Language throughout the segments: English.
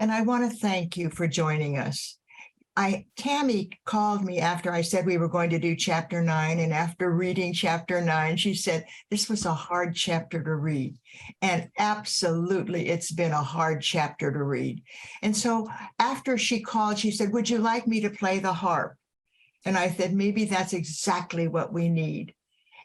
and I want to thank you for joining us. Tami called me after I said we were going to do chapter 9, and after reading chapter 9, she said this was a hard chapter to read. And absolutely, it's been a hard chapter to read. And so after she called, she said, would you like me to play the harp? And I said, maybe that's exactly what we need.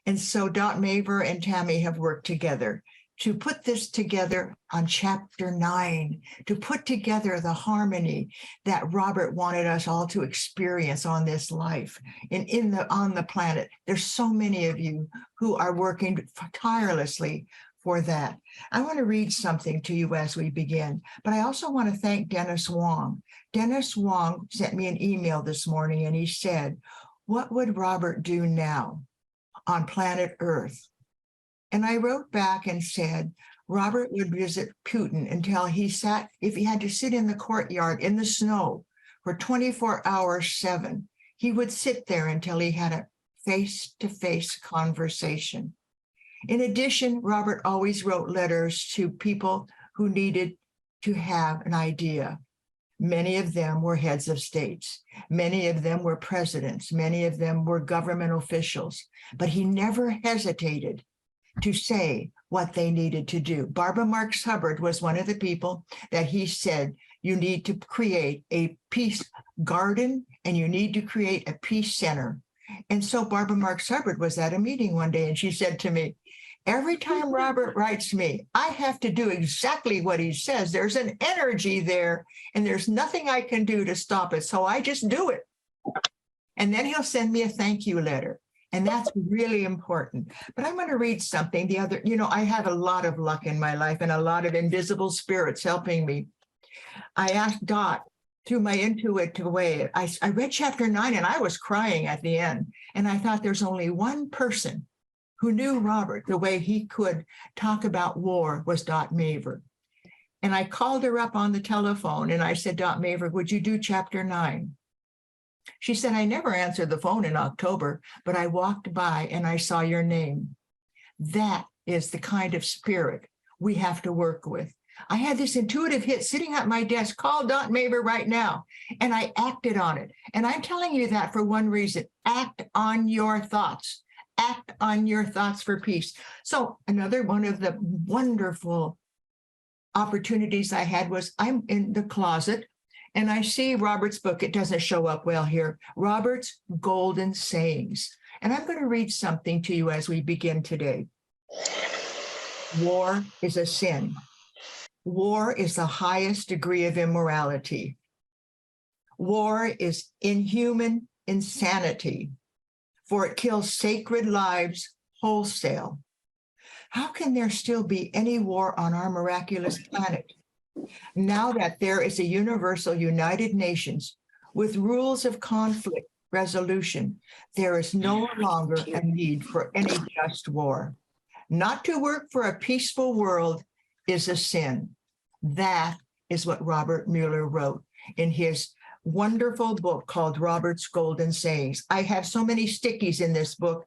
And so Maver and Tami have worked together to put this together on chapter 9, to put together the harmony that Robert wanted us all to experience on this life and on the planet. There's so many of you who are working tirelessly for that. I want to read something to you as we begin, but I also want to thank Dennis Wong. Dennis Wong sent me an email this morning, and he said, what would Robert do now on planet Earth? And I wrote back and said, Robert would visit Putin until if he had to sit in the courtyard in the snow for 24 hours, 7, he would sit there until he had a face-to-face conversation. In addition, Robert always wrote letters to people who needed to have an idea. Many of them were heads of states. Many of them were presidents. Many of them were government officials. But he never hesitated to say what they needed to do. Barbara Marx Hubbard was one of the people that he said, you need to create a peace garden and you need to create a peace center. And so Barbara Marx Hubbard was at a meeting one day, and she said to me, every time Robert writes me, I have to do exactly what he says. There's an energy there, and there's nothing I can do to stop it. So I just do it. And then he'll send me a thank you letter. And that's really important. But I'm going to read something. I have a lot of luck in my life and a lot of invisible spirits helping me. I asked Dot through my intuitive way. I read chapter 9 and I was crying at the end. And I thought there's only one person who knew Robert the way he could talk about war was Dot Maver. And I called her up on the telephone and I said, Dot Maver, would you do chapter 9? She said, I never answered the phone in October, but I walked by and I saw your name. That is the kind of spirit we have to work with. I had this intuitive hit sitting at my desk, call Dot Maver right now, and I acted on it. And I'm telling you that for one reason, act on your thoughts. Act on your thoughts for peace. So another one of the wonderful opportunities I had was I'm in the closet and I see Robert's book. It doesn't show up well here. Robert's Golden Sayings. And I'm going to read something to you as we begin today. War is a sin. War is the highest degree of immorality. War is inhuman insanity, for it kills sacred lives wholesale. How can there still be any war on our miraculous planet now that there is a universal United Nations with rules of conflict resolution? There is no longer a need for any just war. Not to work for a peaceful world is a sin. That is what Robert Muller wrote in his wonderful book called Robert's Golden Sayings. I have so many stickies in this book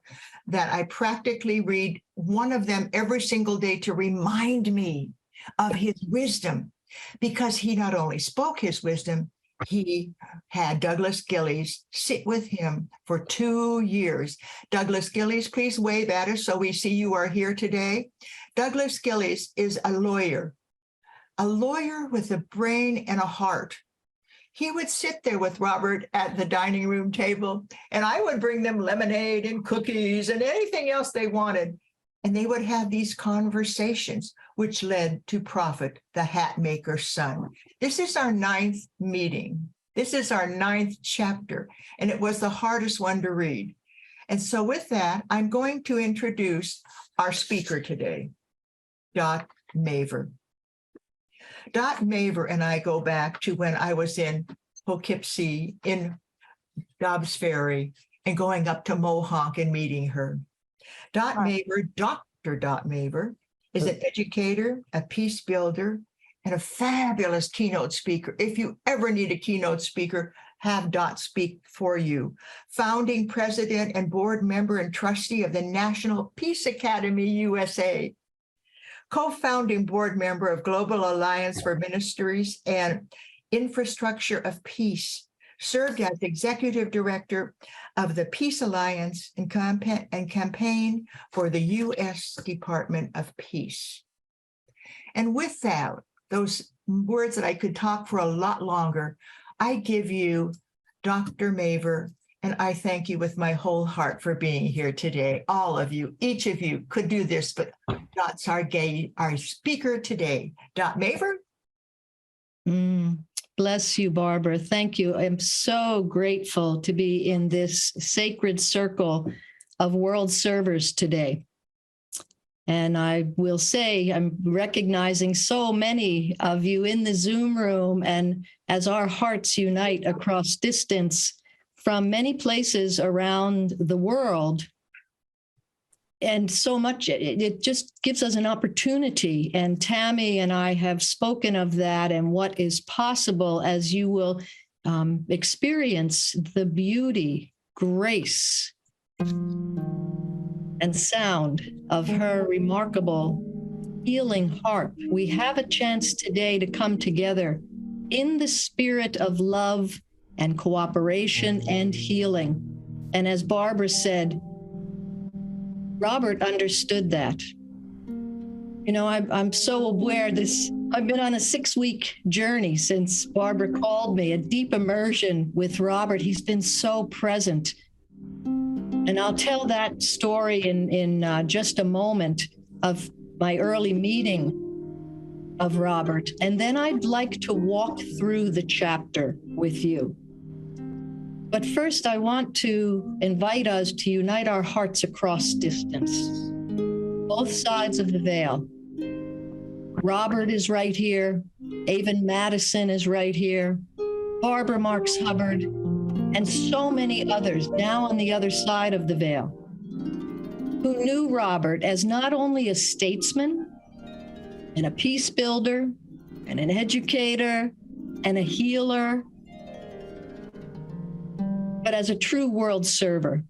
that I practically read one of them every single day to remind me of his wisdom, because he not only spoke his wisdom, he had Douglas Gillies sit with him for 2 years. Douglas Gillies, please wave at us so we see you are here today. Douglas Gillies is a lawyer with a brain and a heart. He would sit there with Robert at the dining room table, and I would bring them lemonade and cookies and anything else they wanted. And they would have these conversations, which led to Prophet, the Hatmaker's son. This is our 9th meeting. This is our 9th chapter, and it was the hardest one to read. And so with that, I'm going to introduce our speaker today, Dot Maver. Dot Maver and I go back to when I was in Poughkeepsie, in Dobbs Ferry, and going up to Mohonk and meeting her. Dot Maver, Dr. Dot Maver, is an educator, a peace builder, and a fabulous keynote speaker. If you ever need a keynote speaker, have Dot speak for you. Founding president and board member and trustee of the National Peace Academy USA. co-founding board member of Global Alliance for Ministries and Infrastructure of Peace, served as executive director of the Peace Alliance and campaign for the U.S. Department of Peace. And with that, those words that I could talk for a lot longer, I give you Dr. Maver, and I thank you with my whole heart for being here today. All of you, each of you could do this, but Dot's our speaker today. Dot Maver? Bless you, Barbara. Thank you. I'm so grateful to be in this sacred circle of world servers today. And I will say, I'm recognizing so many of you in the Zoom room, and as our hearts unite across distance from many places around the world, and so much, it just gives us an opportunity. And Tami and I have spoken of that and what is possible as you will experience the beauty, grace, and sound of her remarkable healing harp. We have a chance today to come together in the spirit of love and cooperation and healing. And as Barbara said, Robert understood that. You know, I'm so aware I've been on a 6-week journey since Barbara called me, a deep immersion with Robert. He's been so present. And I'll tell that story in just a moment of my early meeting of Robert. And then I'd like to walk through the chapter with you. But first, I want to invite us to unite our hearts across distance, both sides of the veil. Robert is right here. Avon Madison is right here. Barbara Marks Hubbard, and so many others now on the other side of the veil, who knew Robert as not only a statesman and a peace builder and an educator and a healer, but as a true world server.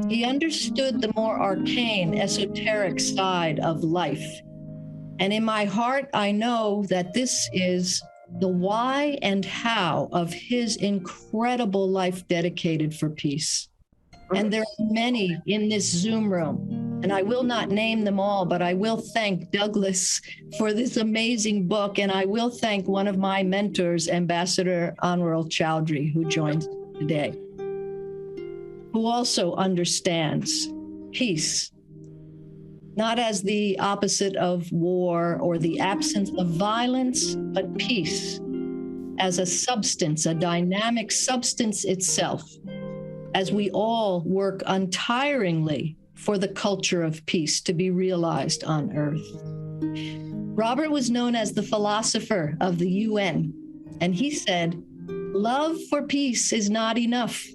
He understood the more arcane, esoteric side of life. And in my heart, I know that this is the why and how of his incredible life dedicated for peace. And there are many in this Zoom room, and I will not name them all, but I will thank Douglas for this amazing book, and I will thank one of my mentors, Ambassador Anwarul Chowdhury, who joins today, who also understands peace, not as the opposite of war or the absence of violence, but peace as a substance, a dynamic substance itself, as we all work untiringly for the culture of peace to be realized on earth. Robert was known as the philosopher of the UN, and he said, "Love for peace is not enough.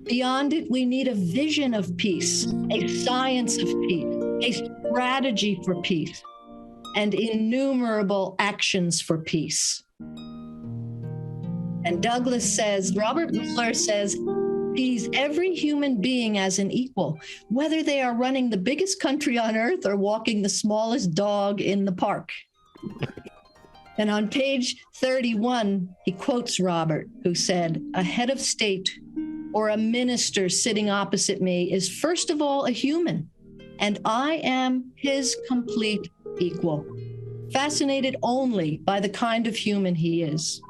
Beyond it, we need a vision of peace, a science of peace, a strategy for peace, and innumerable actions for peace." And Robert Muller says, sees every human being as an equal, whether they are running the biggest country on earth or walking the smallest dog in the park. And on page 31, he quotes Robert, who said, "A head of state or a minister sitting opposite me is first of all a human, and I am his complete equal, fascinated only by the kind of human he is."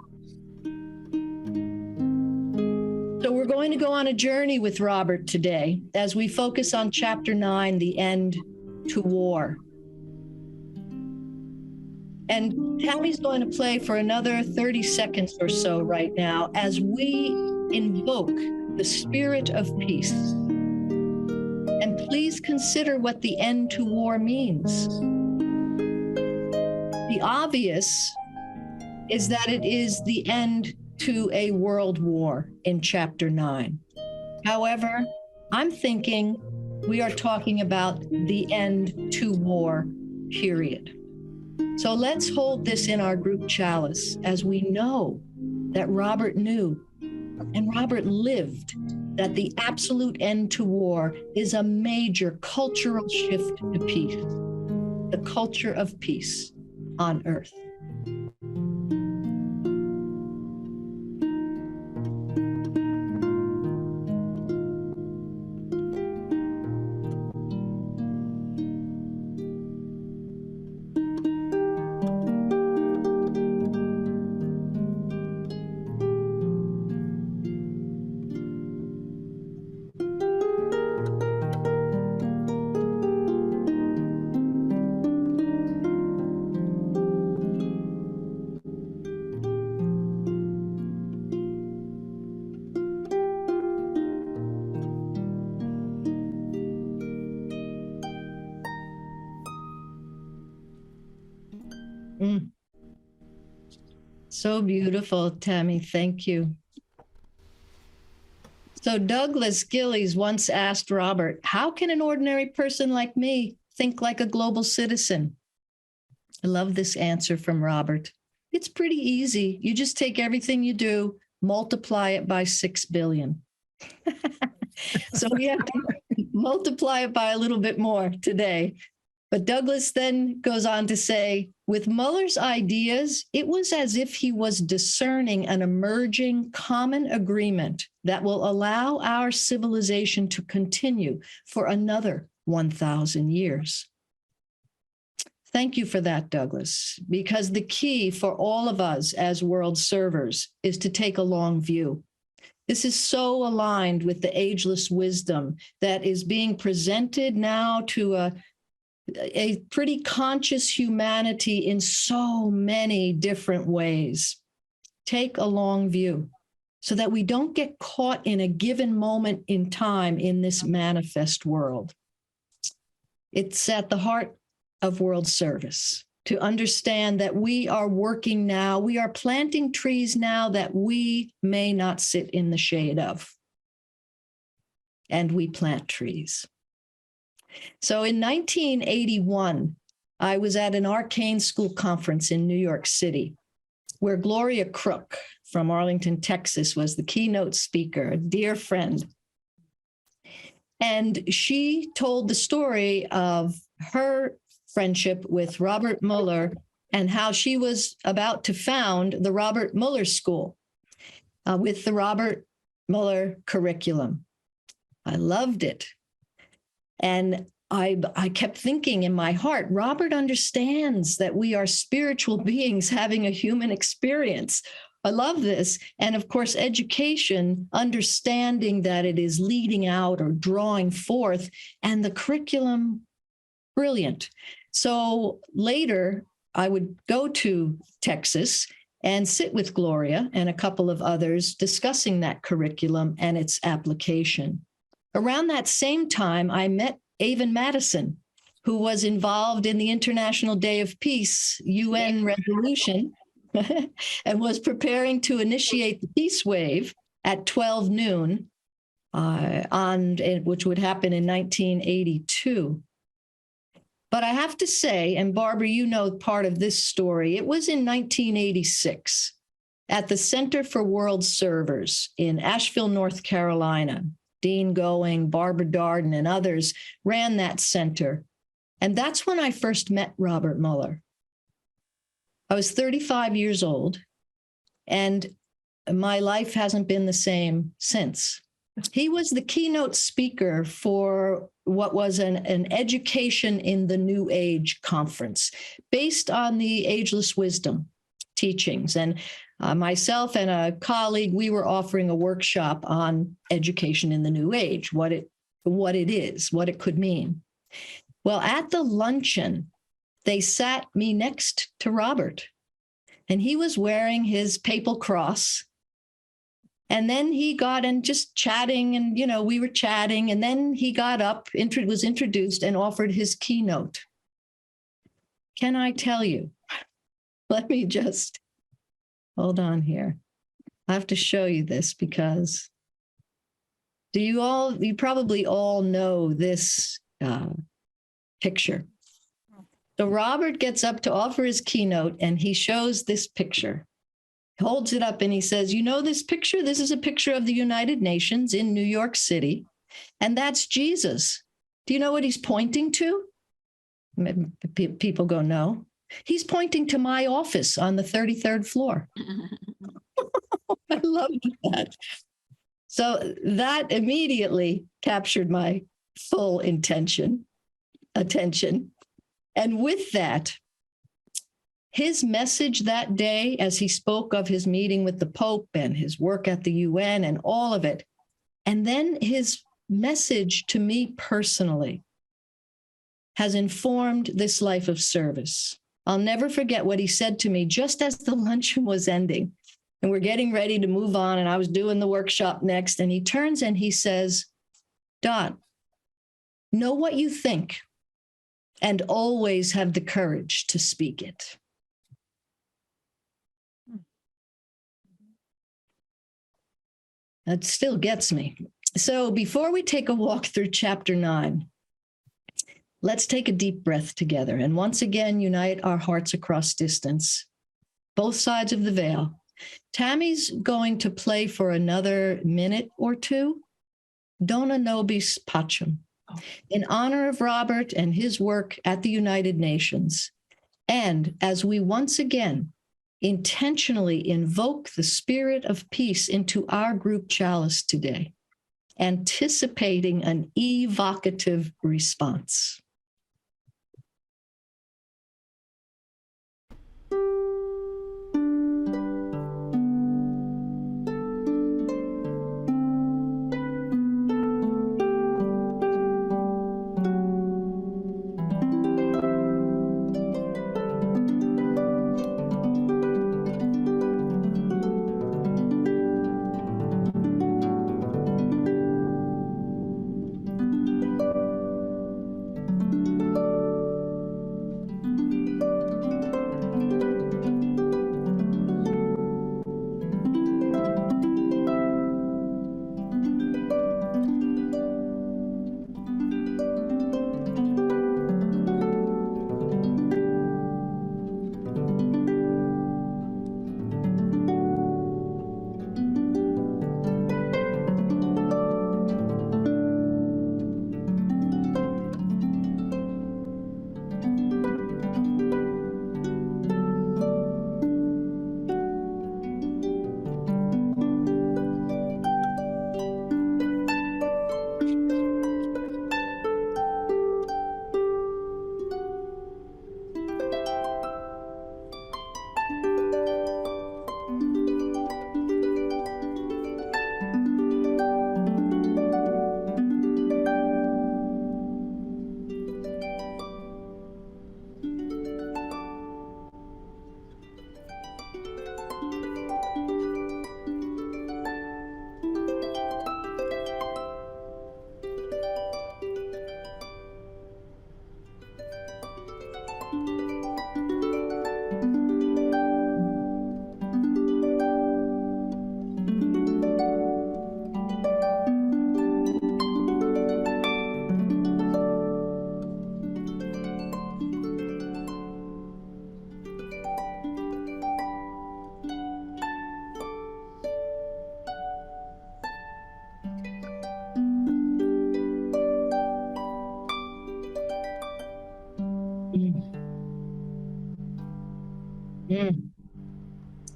So we're going to go on a journey with Robert today as we focus on chapter 9, the end to war. And Tami's going to play for another 30 seconds or so right now as we invoke the spirit of peace. And please consider what the end to war means. The obvious is that it is the end to a world war in chapter 9. However, I'm thinking we are talking about the end to war, period. So let's hold this in our group chalice as we know that Robert knew and Robert lived that the absolute end to war is a major cultural shift to peace. the culture of peace on earth. So beautiful, Tami. Thank you. So Douglas Gillies once asked Robert, how can an ordinary person like me think like a global citizen? I love this answer from Robert. It's pretty easy. You just take everything you do, multiply it by 6 billion. So we have to multiply it by a little bit more today. But Douglas then goes on to say, with Muller's ideas, it was as if he was discerning an emerging common agreement that will allow our civilization to continue for another 1,000 years. Thank you for that, Douglas, because the key for all of us as world servers is to take a long view. This is so aligned with the ageless wisdom that is being presented now to a pretty conscious humanity in so many different ways. Take a long view so that we don't get caught in a given moment in time in this manifest world. It's at the heart of world service to understand that we are working now, we are planting trees now that we may not sit in the shade of. And we plant trees. So in 1981, I was at an arcane school conference in New York City, where Gloria Crook from Arlington, Texas, was the keynote speaker, a dear friend. And she told the story of her friendship with Robert Muller and how she was about to found the Robert Muller School with the Robert Muller curriculum. I loved it. And I kept thinking in my heart, Robert understands that we are spiritual beings having a human experience. I love this. And of course, education, understanding that it is leading out or drawing forth, and the curriculum, brilliant. So later, I would go to Texas and sit with Gloria and a couple of others discussing that curriculum and its application. Around that same time, I met Avon Madison, who was involved in the International Day of Peace UN resolution and was preparing to initiate the peace wave at 12 noon, which would happen in 1982. But I have to say, and Barbara, you know part of this story, it was in 1986 at the Center for World Servers in Asheville, North Carolina. Dean Going, Barbara Darden, and others ran that center. And that's when I first met Robert Muller. I was 35 years old, and my life hasn't been the same since. He was the keynote speaker for what was an Education in the New Age conference based on the ageless wisdom teachings. And myself and a colleague, we were offering a workshop on education in the New Age, what it is, what it could mean. Well, at the luncheon, they sat me next to Robert, and he was wearing his papal cross. And then he got and just chatting, and we were chatting, and then he got up, was introduced, and offered his keynote. Can I tell you? Let me just hold on here. I have to show you this because you probably all know this picture. So Robert gets up to offer his keynote, and he shows this picture. He holds it up and he says, you know this picture? This is a picture of the United Nations in New York City, and that's Jesus. Do you know what he's pointing to? People go, no. He's pointing to my office on the 33rd floor. I love that. So that immediately captured my full attention. And with that, his message that day, as he spoke of his meeting with the Pope and his work at the UN and all of it, and then his message to me personally has informed this life of service. I'll never forget what he said to me just as the luncheon was ending and we're getting ready to move on. And I was doing the workshop next. And he turns and he says, Dot, know what you think and always have the courage to speak it. That still gets me. So before we take a walk through chapter 9, let's take a deep breath together and once again unite our hearts across distance, both sides of the veil. Tami's going to play for another minute or two, Dona Nobis Pacem, in honor of Robert and his work at the United Nations. And as we once again intentionally invoke the spirit of peace into our group chalice today, anticipating an evocative response.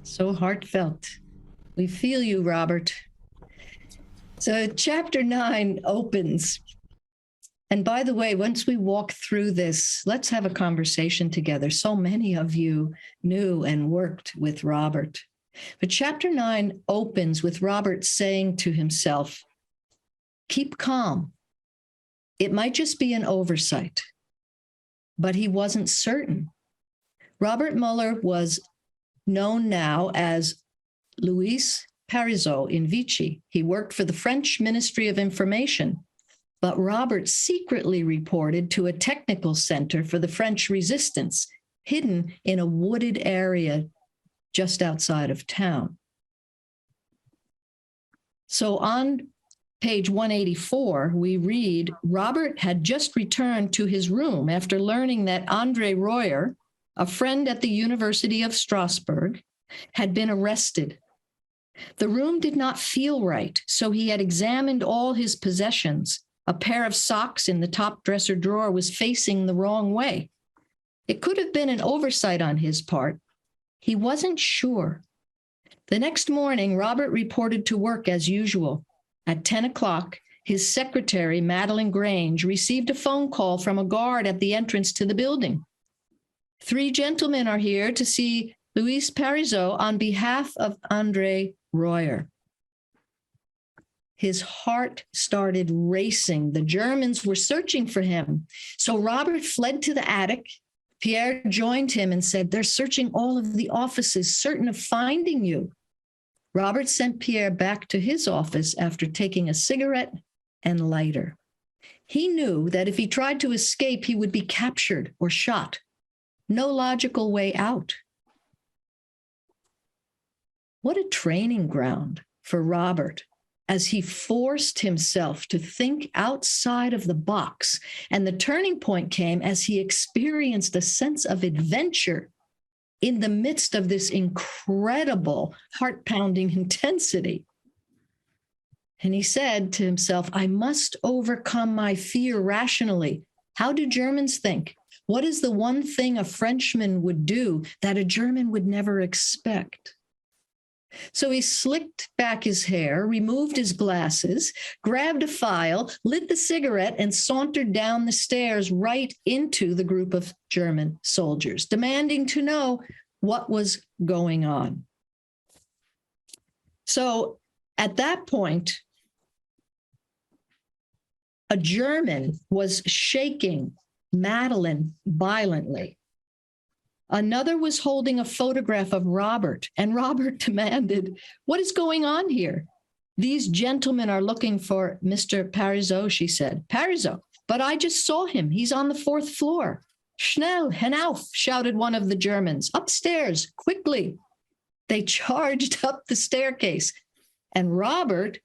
So heartfelt. We feel you, Robert. So chapter 9 opens. And by the way, once we walk through this, let's have a conversation together. So many of you knew and worked with Robert. But chapter 9 opens with Robert saying to himself, keep calm. It might just be an oversight. But he wasn't certain. Robert Muller was known now as Louis Parisot in Vichy. He worked for the French Ministry of Information, but Robert secretly reported to a technical center for the French resistance, hidden in a wooded area just outside of town. So on page 184, we read, Robert had just returned to his room after learning that André Royer, a friend at the University of Strasbourg, had been arrested. The room did not feel right, so he had examined all his possessions, A pair of socks in the top dresser drawer was facing the wrong way. It could have been an oversight on his part. He wasn't sure. The next morning, Robert reported to work as usual. At 10 o'clock, his secretary, Madeline Grange, received a phone call from a guard at the entrance to the building. 3 gentlemen are here to see Louis Parisot on behalf of Andre Royer. His heart started racing. The Germans were searching for him. So Robert fled to the attic. Pierre joined him and said, "They're searching all of the offices, certain of finding you." Robert sent Pierre back to his office after taking a cigarette and lighter. He knew that if he tried to escape, he would be captured or shot. No logical way out. What a training ground for Robert as he forced himself to think outside of the box. And the turning point came as he experienced a sense of adventure in the midst of this incredible heart-pounding intensity. And he said to himself, "I must overcome my fear rationally. How do Germans think? What is the one thing a Frenchman would do that a German would never expect?" So he slicked back his hair, removed his glasses, grabbed a file, lit the cigarette, and sauntered down the stairs right into the group of German soldiers, demanding to know what was going on. So at that point, a German was shaking Madeline violently. Another was holding a photograph of Robert, and Robert demanded, "What is going on here?" "These gentlemen are looking for Mr. Parisot," she said. "Parisot, but I just saw him. He's on the 4th floor." "Schnell, hinauf," shouted one of the Germans. "Upstairs, quickly." They charged up the staircase, and Robert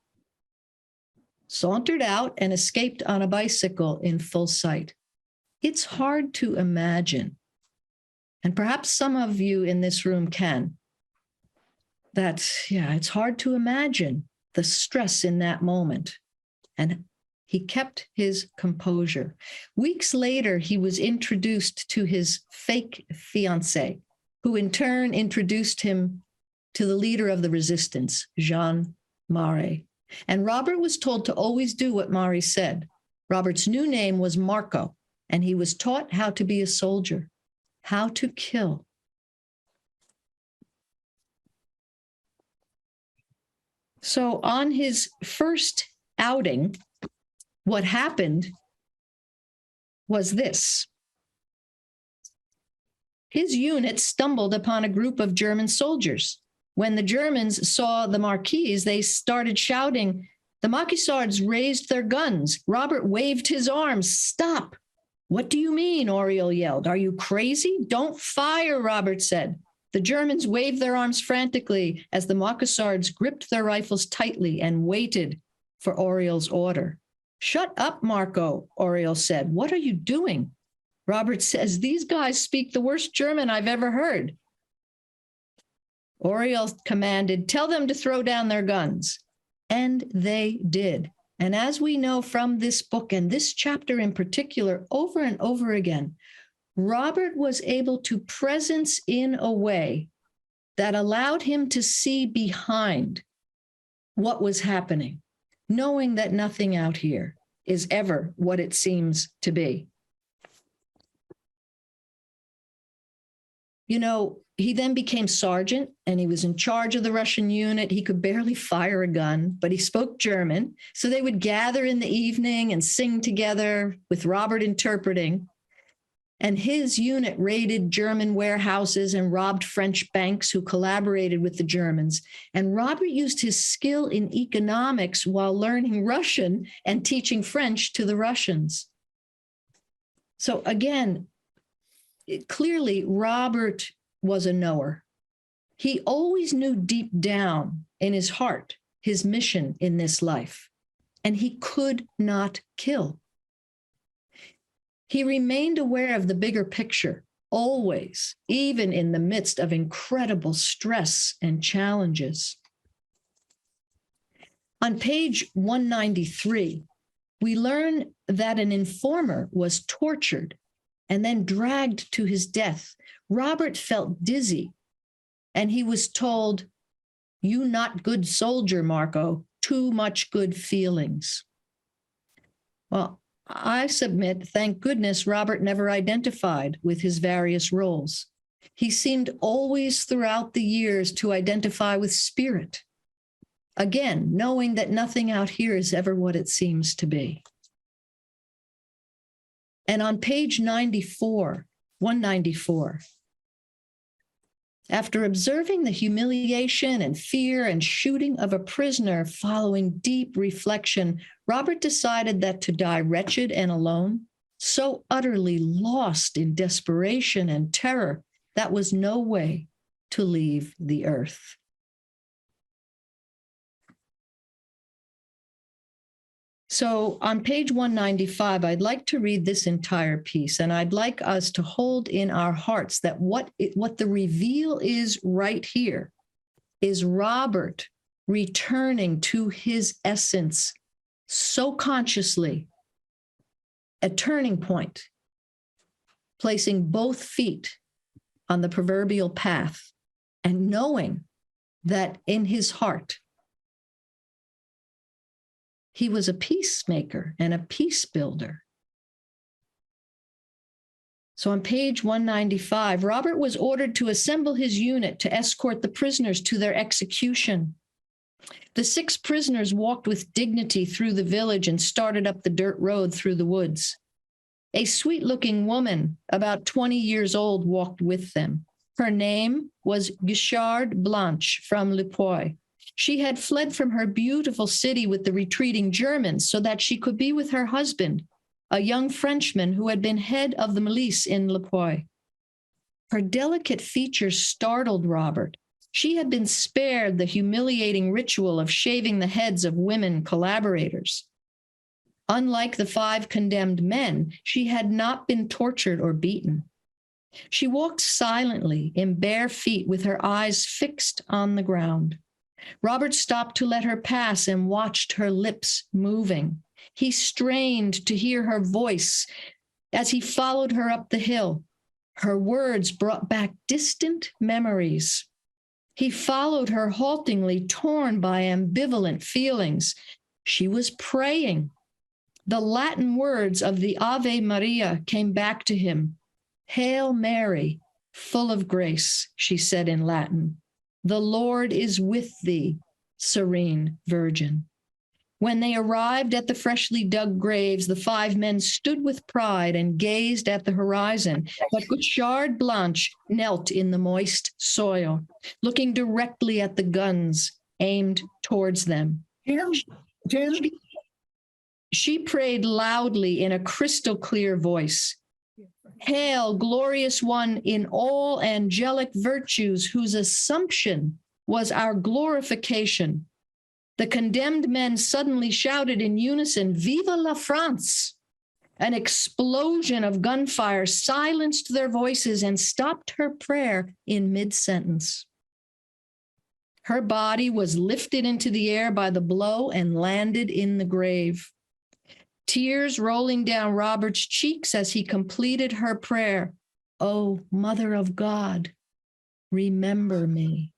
sauntered out and escaped on a bicycle in full sight. It's hard to imagine, and perhaps some of you in this room can, it's hard to imagine the stress in that moment. And he kept his composure. Weeks later, he was introduced to his fake fiancée, who in turn introduced him to the leader of the resistance, Jean Marais. And Robert was told to always do what Marais said. Robert's new name was Marco, and he was taught how to be a soldier, how to kill. So on his first outing, what happened was this. His unit stumbled upon a group of German soldiers. When the Germans saw the Marquis, they started shouting. The Maquisards raised their guns. Robert waved his arms. "Stop." "What do you mean?" Oriol yelled. "Are you crazy?" "Don't fire," Robert said. The Germans waved their arms frantically as the Maquisards gripped their rifles tightly and waited for Oriol's order. "Shut up, Marco," Oriol said. "What are you doing?" Robert says, "These guys speak the worst German I've ever heard." Oriol commanded, "Tell them to throw down their guns." And they did. And as we know from this book and this chapter in particular, over and over again, Robert was able to presence in a way that allowed him to see behind what was happening, knowing that nothing out here is ever what it seems to be. You know, he then became sergeant and he was in charge of the Russian unit. He could barely fire a gun, but he spoke German. So they would gather in the evening and sing together with Robert interpreting. And his unit raided German warehouses and robbed French banks who collaborated with the Germans. And Robert used his skill in economics while learning Russian and teaching French to the Russians. So again, clearly, Robert was a knower. He always knew deep down in his heart his mission in this life, and he could not kill. He remained aware of the bigger picture, always, even in the midst of incredible stress and challenges. On page 193, We learn that an informer was tortured and then dragged to his death. Robert felt dizzy, and he was told, "You not good soldier, Marco, too much good feelings." Well, I submit, thank goodness Robert never identified with his various roles. He seemed always throughout the years to identify with spirit. Again, knowing that nothing out here is ever what it seems to be. And on page 194, after observing the humiliation and fear and shooting of a prisoner following deep reflection, Robert decided that to die wretched and alone, so utterly lost in desperation and terror, that was no way to leave the earth. So on page 195, I'd like to read this entire piece, and I'd like us to hold in our hearts that what the reveal is right here is Robert returning to his essence so consciously, a turning point, placing both feet on the proverbial path and knowing that in his heart, he was a peacemaker and a peace builder. So on page 195, Robert was ordered to assemble his unit to escort the prisoners to their execution. The 6 prisoners walked with dignity through the village and started up the dirt road through the woods. A sweet-looking woman, about 20 years old, walked with them. Her name was Guichard Blanche from Le Puy. She had fled from her beautiful city with the retreating Germans so that she could be with her husband, a young Frenchman who had been head of the milice in Le Puy. Her delicate features startled Robert. She had been spared the humiliating ritual of shaving the heads of women collaborators. Unlike the 5 condemned men, she had not been tortured or beaten. She walked silently in bare feet with her eyes fixed on the ground. Robert stopped to let her pass and watched her lips moving. He strained to hear her voice as he followed her up the hill. Her words brought back distant memories. He followed her haltingly, torn by ambivalent feelings. She was praying. The Latin words of the Ave Maria came back to him. "Hail Mary, full of grace," she said in Latin. "The Lord is with thee, serene Virgin." When they arrived at the freshly dug graves, the 5 men stood with pride and gazed at the horizon. But Guichard Blanche knelt in the moist soil, looking directly at the guns aimed towards them. Jim, She prayed loudly in a crystal clear voice. "Hail, glorious one in all angelic virtues, whose assumption was our glorification." The condemned men suddenly shouted in unison, "Vive la France!" An explosion of gunfire silenced their voices and stopped her prayer in mid-sentence. Her body was lifted into the air by the blow and landed in the grave. Tears rolling down Robert's cheeks as he completed her prayer. "Oh, Mother of God, remember me."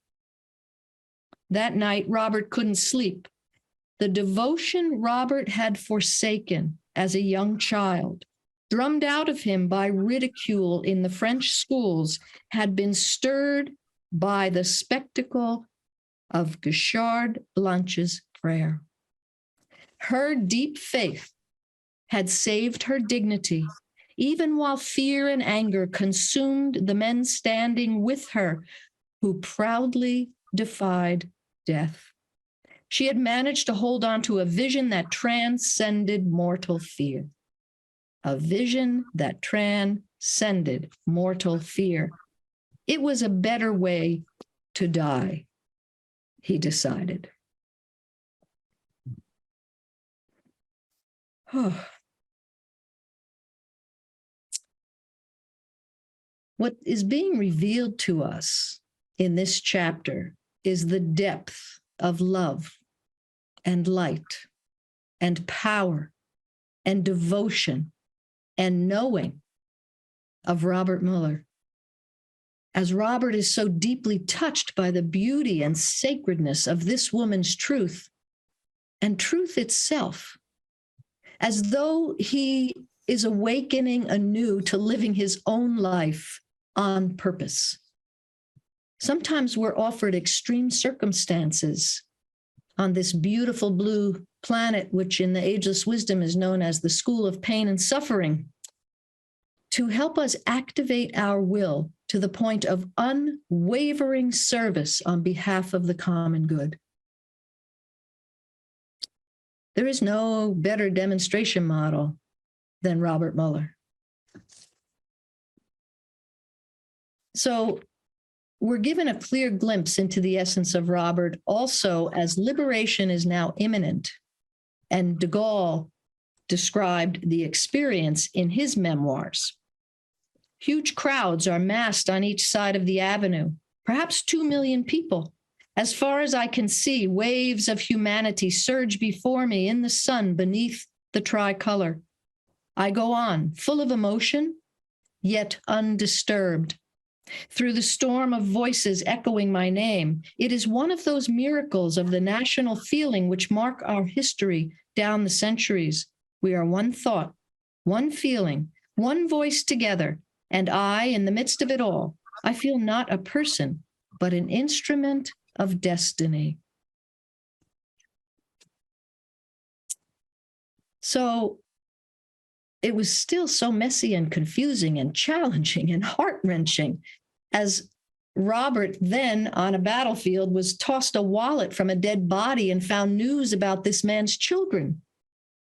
That night, Robert couldn't sleep. The devotion Robert had forsaken as a young child, drummed out of him by ridicule in the French schools, had been stirred by the spectacle of Guichard Blanche's prayer. Her deep faith had saved her dignity, even while fear and anger consumed the men standing with her, who proudly defied death. She had managed to hold on to a vision that transcended mortal fear. A vision that transcended mortal fear. It was a better way to die, he decided. What is being revealed to us in this chapter is the depth of love and light and power and devotion and knowing of Robert Muller. As Robert is so deeply touched by the beauty and sacredness of this woman's truth and truth itself, as though he is awakening anew to living his own life on purpose. Sometimes we're offered extreme circumstances on this beautiful blue planet, which in the ageless wisdom is known as the school of pain and suffering, to help us activate our will to the point of unwavering service on behalf of the common good. There is no better demonstration model than Robert Muller. So we're given a clear glimpse into the essence of Robert also as liberation is now imminent. And de Gaulle described the experience in his memoirs. Huge crowds are massed on each side of the avenue, perhaps 2 million people. As far as I can see, waves of humanity surge before me in the sun beneath the tricolor. I go on, full of emotion, yet undisturbed. Through the storm of voices echoing my name, it is one of those miracles of the national feeling which mark our history down the centuries. We are one thought, one feeling, one voice together, and I, in the midst of it all, I feel not a person, but an instrument of destiny. So it was still so messy and confusing and challenging and heart-wrenching as Robert then on a battlefield was tossed a wallet from a dead body and found news about this man's children,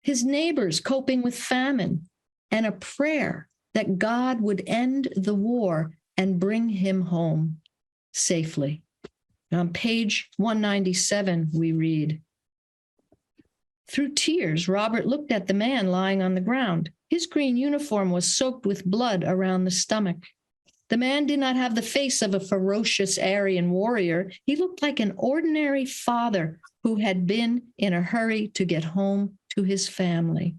his neighbors coping with famine, and a prayer that God would end the war and bring him home safely. On page 197, we read, "Through tears, Robert looked at the man lying on the ground. His green uniform was soaked with blood around the stomach. The man did not have the face of a ferocious Aryan warrior. He looked like an ordinary father who had been in a hurry to get home to his family."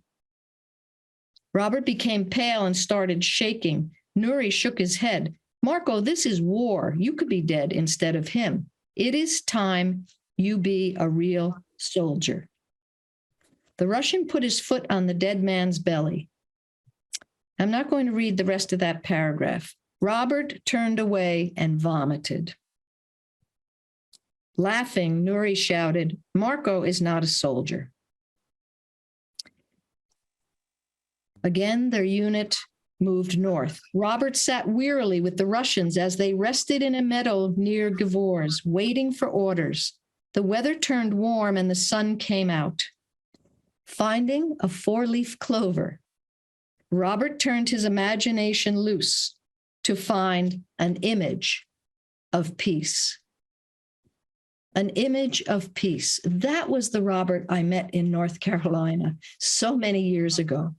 Robert became pale and started shaking. Nuri shook his head. "Marco, this is war. You could be dead instead of him. It is time you be a real soldier." The Russian put his foot on the dead man's belly. I'm not going to read the rest of that paragraph. Robert turned away and vomited. Laughing, Nuri shouted, "Marco is not a soldier." Again, their unit moved north. Robert sat wearily with the Russians as they rested in a meadow near Givors, waiting for orders. The weather turned warm and the sun came out. Finding a 4-leaf clover, Robert turned his imagination loose to find an image of peace. An image of peace. That was the Robert I met in North Carolina so many years ago.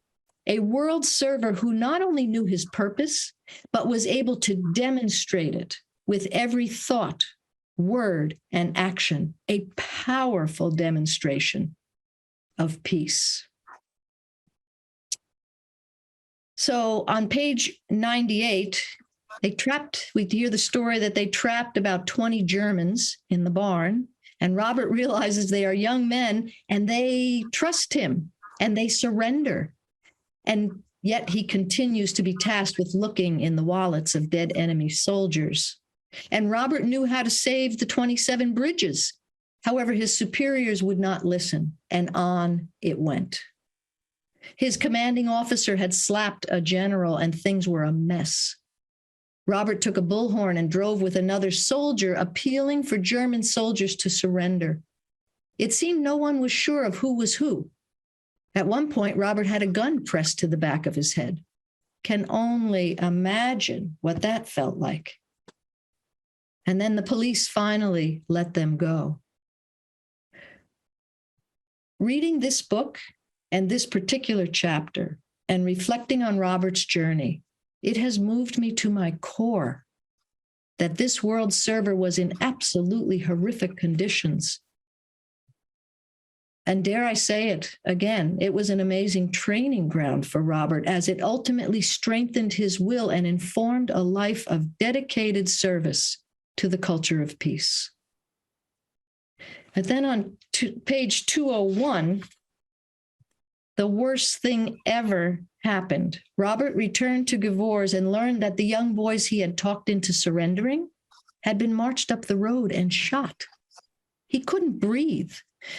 A world server who not only knew his purpose, but was able to demonstrate it with every thought, word, and action. A powerful demonstration of peace. So on page 98, we hear the story that they trapped about 20 Germans in the barn, and Robert realizes they are young men and they trust him and they surrender. And yet he continues to be tasked with looking in the wallets of dead enemy soldiers. And Robert knew how to save the 27 bridges. However, his superiors would not listen, and on it went. His commanding officer had slapped a general, and things were a mess. Robert took a bullhorn and drove with another soldier, appealing for German soldiers to surrender. It seemed no one was sure of who was who. At one point, Robert had a gun pressed to the back of his head. Can only imagine what that felt like. And then the police finally let them go. Reading this book and this particular chapter and reflecting on Robert's journey, it has moved me to my core that this world server was in absolutely horrific conditions. And dare I say it again, it was an amazing training ground for Robert, as it ultimately strengthened his will and informed a life of dedicated service to the culture of peace. And then on page 201, the worst thing ever happened. Robert returned to Gavors and learned that the young boys he had talked into surrendering had been marched up the road and shot. He couldn't breathe.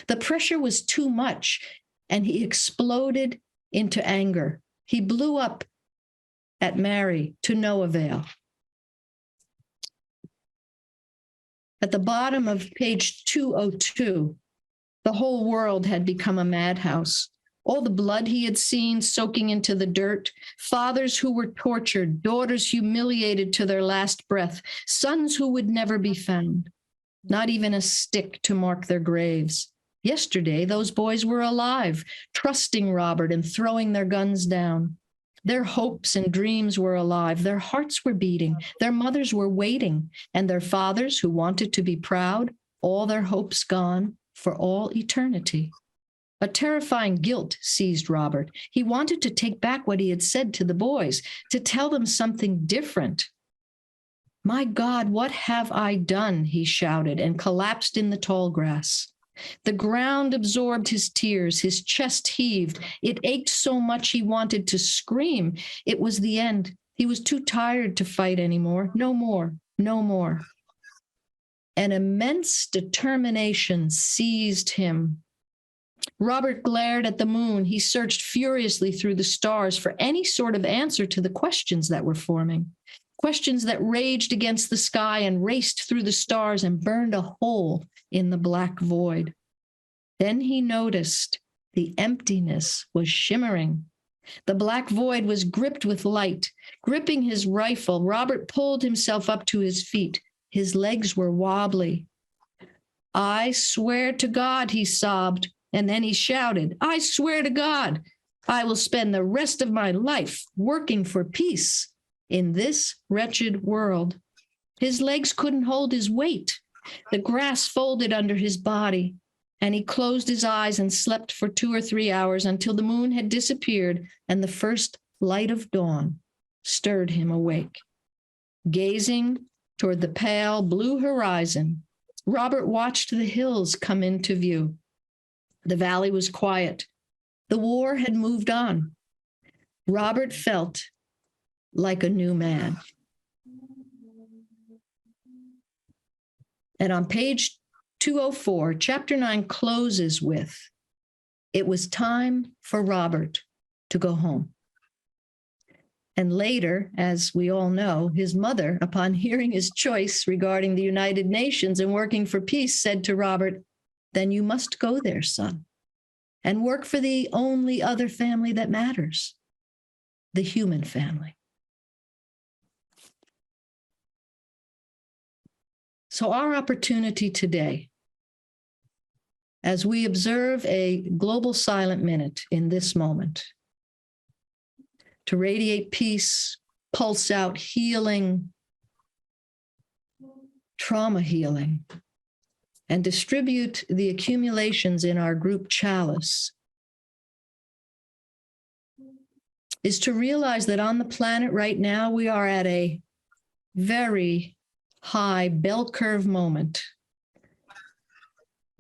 The pressure was too much, and he exploded into anger. He blew up at Mary to no avail. At the bottom of page 202, the whole world had become a madhouse. All the blood he had seen soaking into the dirt, fathers who were tortured, daughters humiliated to their last breath, sons who would never be found, not even a stick to mark their graves. Yesterday, those boys were alive, trusting Robert and throwing their guns down. Their hopes and dreams were alive. Their hearts were beating. Their mothers were waiting. And their fathers, who wanted to be proud, all their hopes gone for all eternity. A terrifying guilt seized Robert. He wanted to take back what he had said to the boys, to tell them something different. "My God, what have I done?" he shouted and collapsed in the tall grass. The ground absorbed his tears. His chest heaved. It ached so much he wanted to scream. It was the end. He was too tired to fight anymore. No more, no more. An immense determination seized him. Robert glared at the moon. He searched furiously through the stars for any sort of answer to the questions that were forming. Questions that raged against the sky and raced through the stars and burned a hole in the black void. Then he noticed the emptiness was shimmering. The black void was gripped with light. Gripping his rifle, Robert pulled himself up to his feet. His legs were wobbly. "I swear to God," he sobbed, and then he shouted, "I swear to God, I will spend the rest of my life working for peace in this wretched world." His legs couldn't hold his weight. The grass folded under his body, and he closed his eyes and slept for 2 or 3 hours until the moon had disappeared and the first light of dawn stirred him awake. Gazing toward the pale blue horizon, Robert watched the hills come into view. The valley was quiet. The war had moved on. Robert felt like a new man. And on page 204, chapter 9 closes with, "It was time for Robert to go home." And later, as we all know, his mother, upon hearing his choice regarding the United Nations and working for peace, said to Robert, "Then you must go there, son, and work for the only other family that matters, the human family." So our opportunity today, as we observe a global silent minute in this moment, to radiate peace, pulse out healing, trauma healing, and distribute the accumulations in our group chalice, is to realize that on the planet right now, we are at a very high bell curve moment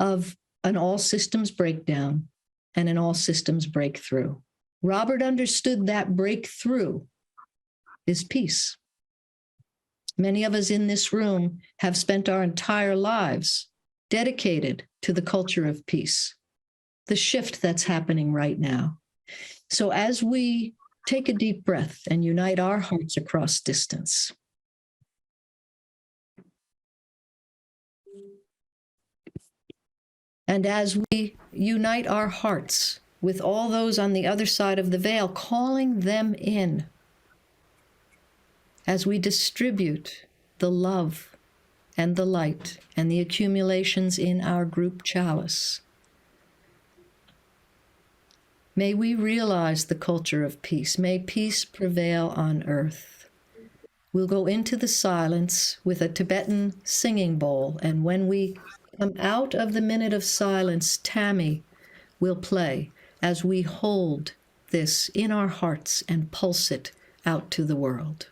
of an all systems breakdown and an all systems breakthrough. Robert understood that breakthrough is peace. Many of us in this room have spent our entire lives dedicated to the culture of peace, the shift that's happening right now. So as we take a deep breath and unite our hearts across distance, and as we unite our hearts with all those on the other side of the veil, calling them in, as we distribute the love and the light and the accumulations in our group chalice, may we realize the culture of peace. May peace prevail on earth. We'll go into the silence with a Tibetan singing bowl, and when we come out of the minute of silence, Tami will play as we hold this in our hearts and pulse it out to the world.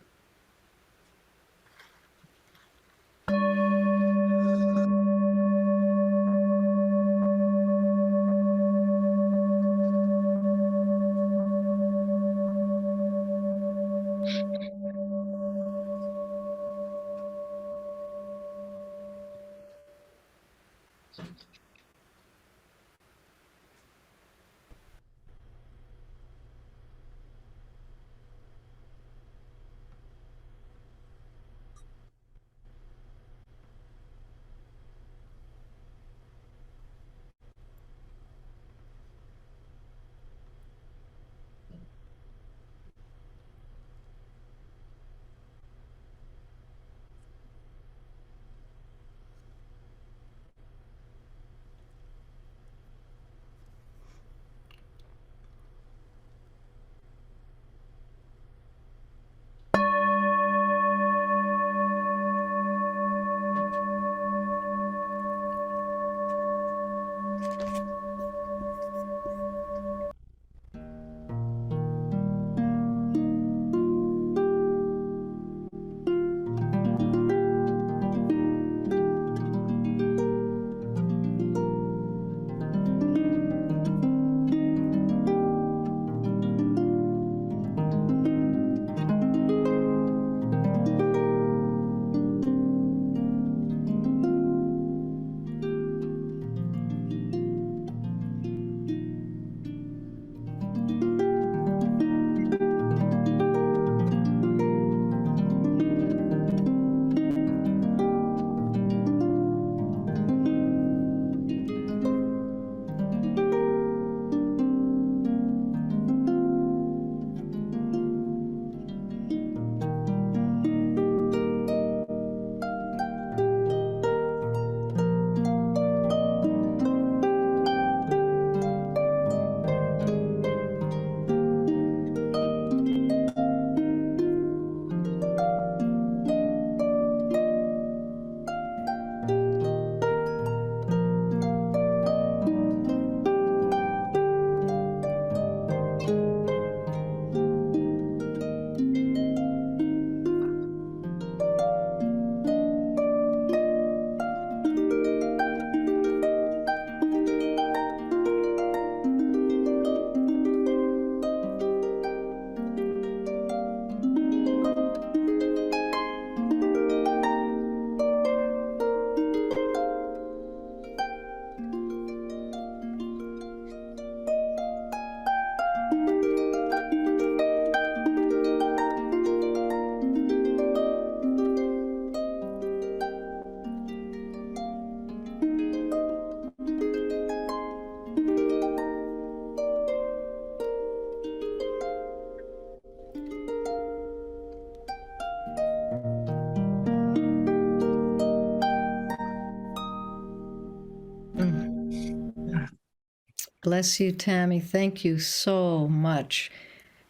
Bless you, Tami. Thank you so much.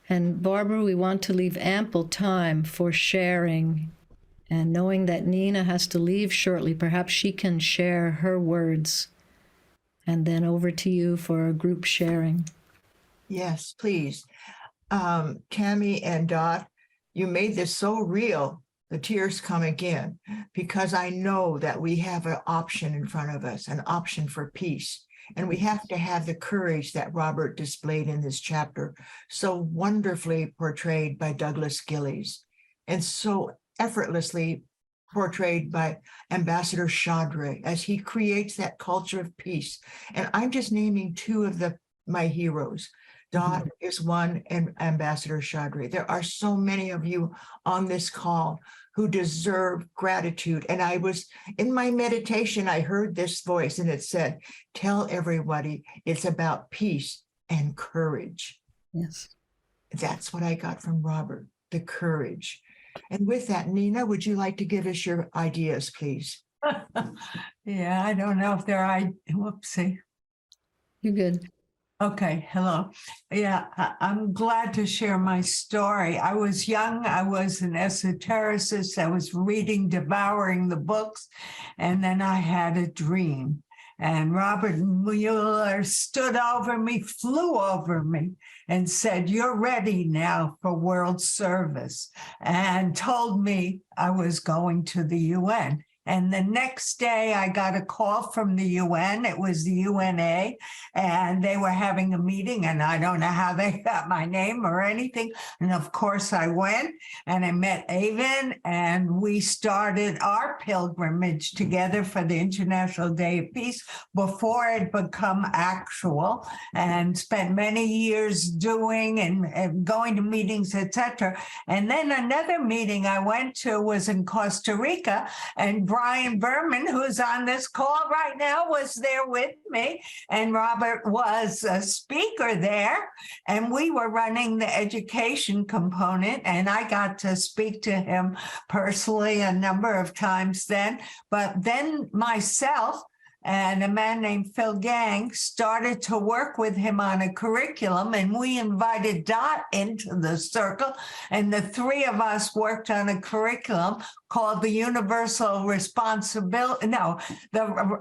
And Barbara, we want to leave ample time for sharing. And knowing that Nina has to leave shortly, perhaps she can share her words. And then over to you for a group sharing. Yes, please. Tami and Dot, you made this so real. The tears come again, because I know that we have an option in front of us, an option for peace. And we have to have the courage that Robert displayed in this chapter, so wonderfully portrayed by Douglas Gillies, and so effortlessly portrayed by Ambassador Chaudry as he creates that culture of peace. And I'm just naming two of my heroes. Dot is one, and Ambassador Chaudry. There are so many of you on this call who deserve gratitude. And I was in my meditation, I heard this voice and it said, tell everybody it's about peace and courage. Yes. That's what I got from Robert, the courage. And with that, Nina, would you like to give us your ideas, please? Yeah, I don't know if whoopsie. You're good. Okay, hello. Yeah, I'm glad to share my story. I was young, I was an esotericist, I was reading, devouring the books, and then I had a dream. And Robert Muller stood over me, flew over me, and said, "You're ready now for world service," and told me I was going to the UN. And the next day I got a call from the UN. It was the UNA, and they were having a meeting, and I don't know how they got my name or anything. And of course I went, and I met Avon, and we started our pilgrimage together for the International Day of Peace before it become actual, and spent many years doing and going to meetings, etc. And then another meeting I went to was in Costa Rica, and Brian Berman, who's on this call right now, was there with me. And Robert was a speaker there. And we were running the education component. And I got to speak to him personally a number of times then. But then myself and a man named Phil Gang started to work with him on a curriculum, and we invited Dot into the circle, and the three of us worked on a curriculum called the Universal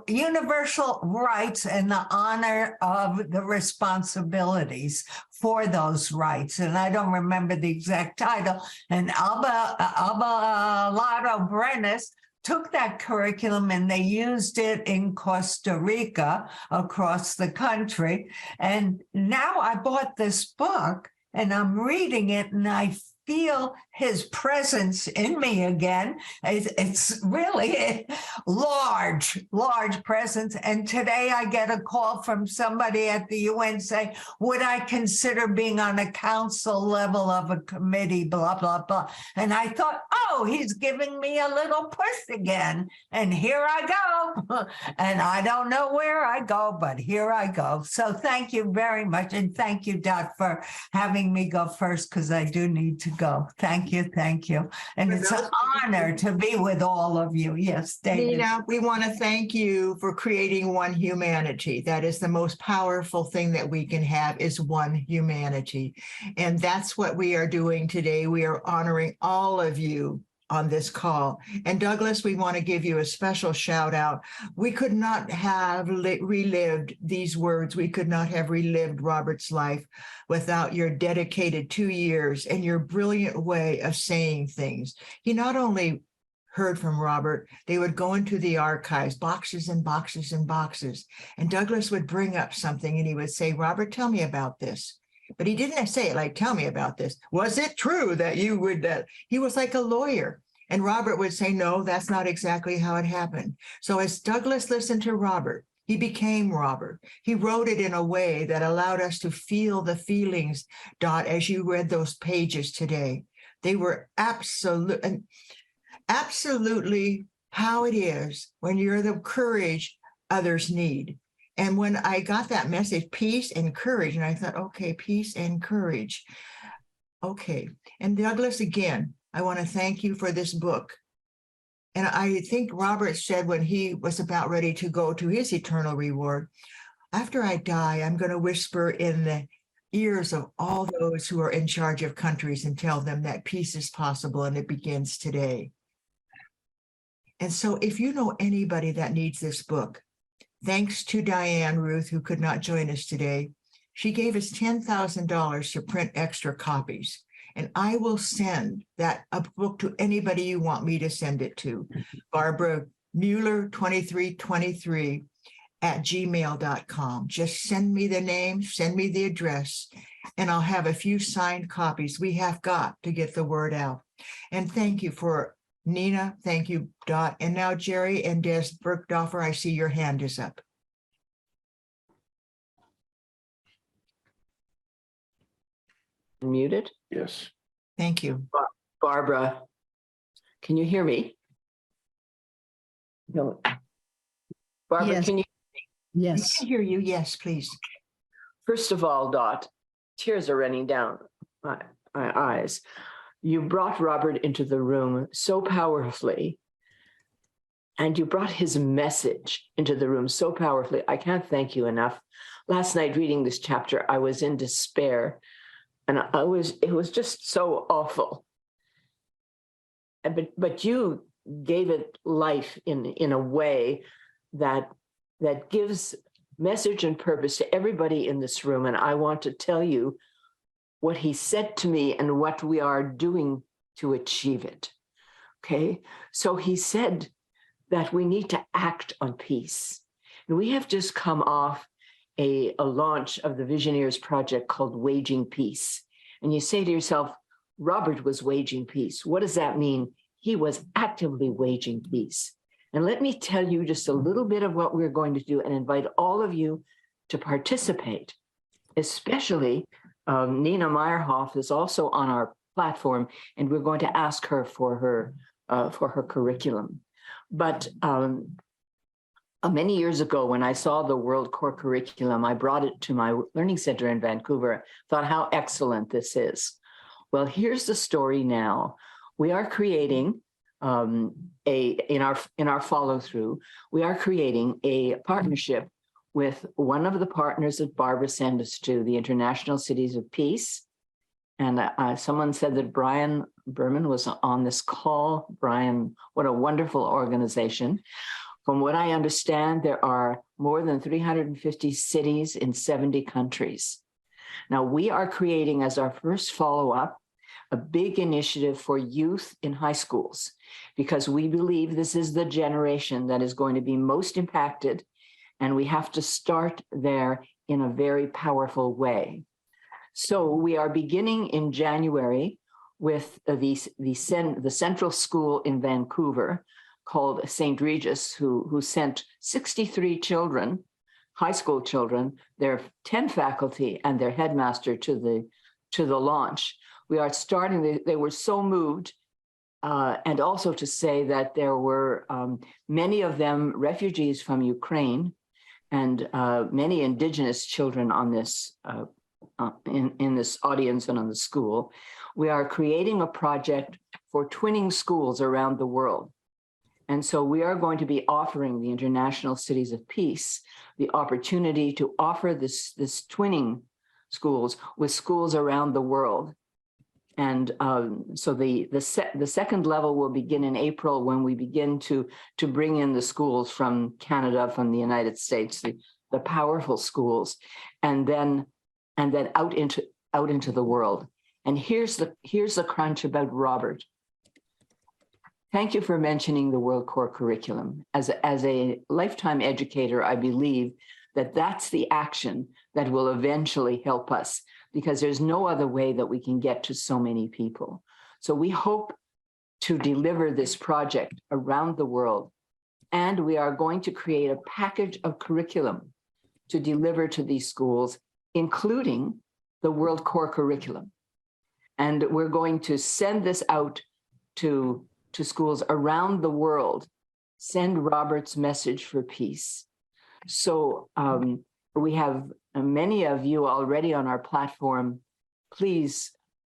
Universal Rights and the Honor of the Responsibilities for those rights. And I don't remember the exact title. And Abelardo Brenes took that curriculum and they used it in Costa Rica across the country. And now I bought this book and I'm reading it, and I feel his presence in me again. It's really a large presence. And today I get a call from somebody at the UN saying, would I consider being on a council level of a committee, blah, blah, blah. And I thought, oh, he's giving me a little push again. And here I go. And I don't know where I go, but here I go. So thank you very much. And thank you, Dot, for having me go first, because I do need to go. Thank you. And it's an honor to be with all of you. Yes, David. Nina, we want to thank you for creating one humanity. That is the most powerful thing that we can have, is one humanity. And that's what we are doing today. We are honoring all of you on this call. And Douglas, we want to give you a special shout out. We could not have relived these words. We could not have relived Robert's life without your dedicated 2 years and your brilliant way of saying things. He not only heard from Robert, they would go into the archives, boxes and boxes and boxes. And Douglas would bring up something and he would say, Robert, tell me about this. But he didn't say it like, tell me about this. Was it true that you would, that he was like a lawyer? And Robert would say, no, that's not exactly how it happened. So as Douglas listened to Robert, he became Robert. He wrote it in a way that allowed us to feel the feelings, Dot, as you read those pages today. They were absolutely how it is when you're the courage others need. And when I got that message, peace and courage, and I thought, okay, peace and courage. Okay. And Douglas, again, I want to thank you for this book. And I think Robert said when he was about ready to go to his eternal reward, after I die, I'm going to whisper in the ears of all those who are in charge of countries and tell them that peace is possible and it begins today. And so if you know anybody that needs this book, thanks to Diane Ruth, who could not join us today, she gave us $10,000 to print extra copies. And I will send that a book to anybody you want me to send it to. Barbara Muller 2323 @gmail.com. Just send me the name, send me the address, and I'll have a few signed copies. We have got to get the word out. And thank you for Nina. Thank you, Dot. And now Jerry and Des Bergdorfer, I see your hand is up. Muted? Yes. Thank you. Barbara, can you hear me? No. Barbara, Yes. can you? I Yes. can hear you. Yes, please. First of all, Dot, tears are running down my eyes. You brought Robert into the room so powerfully, and you brought his message into the room so powerfully. I can't thank you enough. Last night, reading this chapter, I was in despair, and it was just so awful. But you gave it life in a way that that gives message and purpose to everybody in this room. And I want to tell you what he said to me and what we are doing to achieve it. Okay, so he said that we need to act on peace. And we have just come off a launch of the Visioneers project called Waging Peace. And you say to yourself, Robert was waging peace. What does that mean? He was actively waging peace. And let me tell you just a little bit of what we're going to do and invite all of you to participate, especially Nina Meyerhoff is also on our platform, and we're going to ask her for her curriculum. But many years ago, when I saw the World Core Curriculum, I brought it to my learning center in Vancouver, thought how excellent this is. Well, here's the story now. We are creating in our follow through, we are creating a partnership with one of the partners that Barbara sent us to, the International Cities of Peace. And someone said that Brian Berman was on this call. Brian, what a wonderful organization. From what I understand, there are more than 350 cities in 70 countries. Now, we are creating as our first follow-up a big initiative for youth in high schools, because we believe this is the generation that is going to be most impacted, and we have to start there in a very powerful way. So we are beginning in January with the central school in Vancouver called St. Regis, who sent 63 children, high school children, their 10 faculty and their headmaster to the launch. We are starting, they were so moved, and also to say that there were many of them refugees from Ukraine, and many indigenous children on this in this audience and on the school. We are creating a project for twinning schools around the world. And so we are going to be offering the International Cities of Peace the opportunity to offer this twinning schools with schools around the world. And so the second level will begin in April, when we begin to bring in the schools from Canada, from the United States, the powerful schools, and then out into the world. And here's the crunch about Robert. Thank you for mentioning the World Core Curriculum. As a lifetime educator, I believe that that's the action that will eventually help us, because there's no other way that we can get to so many people. So we hope to deliver this project around the world, and we are going to create a package of curriculum to deliver to these schools, including the World Core Curriculum. And we're going to send this out to schools around the world, send Robert's message for peace. So we have many of you already on our platform. Please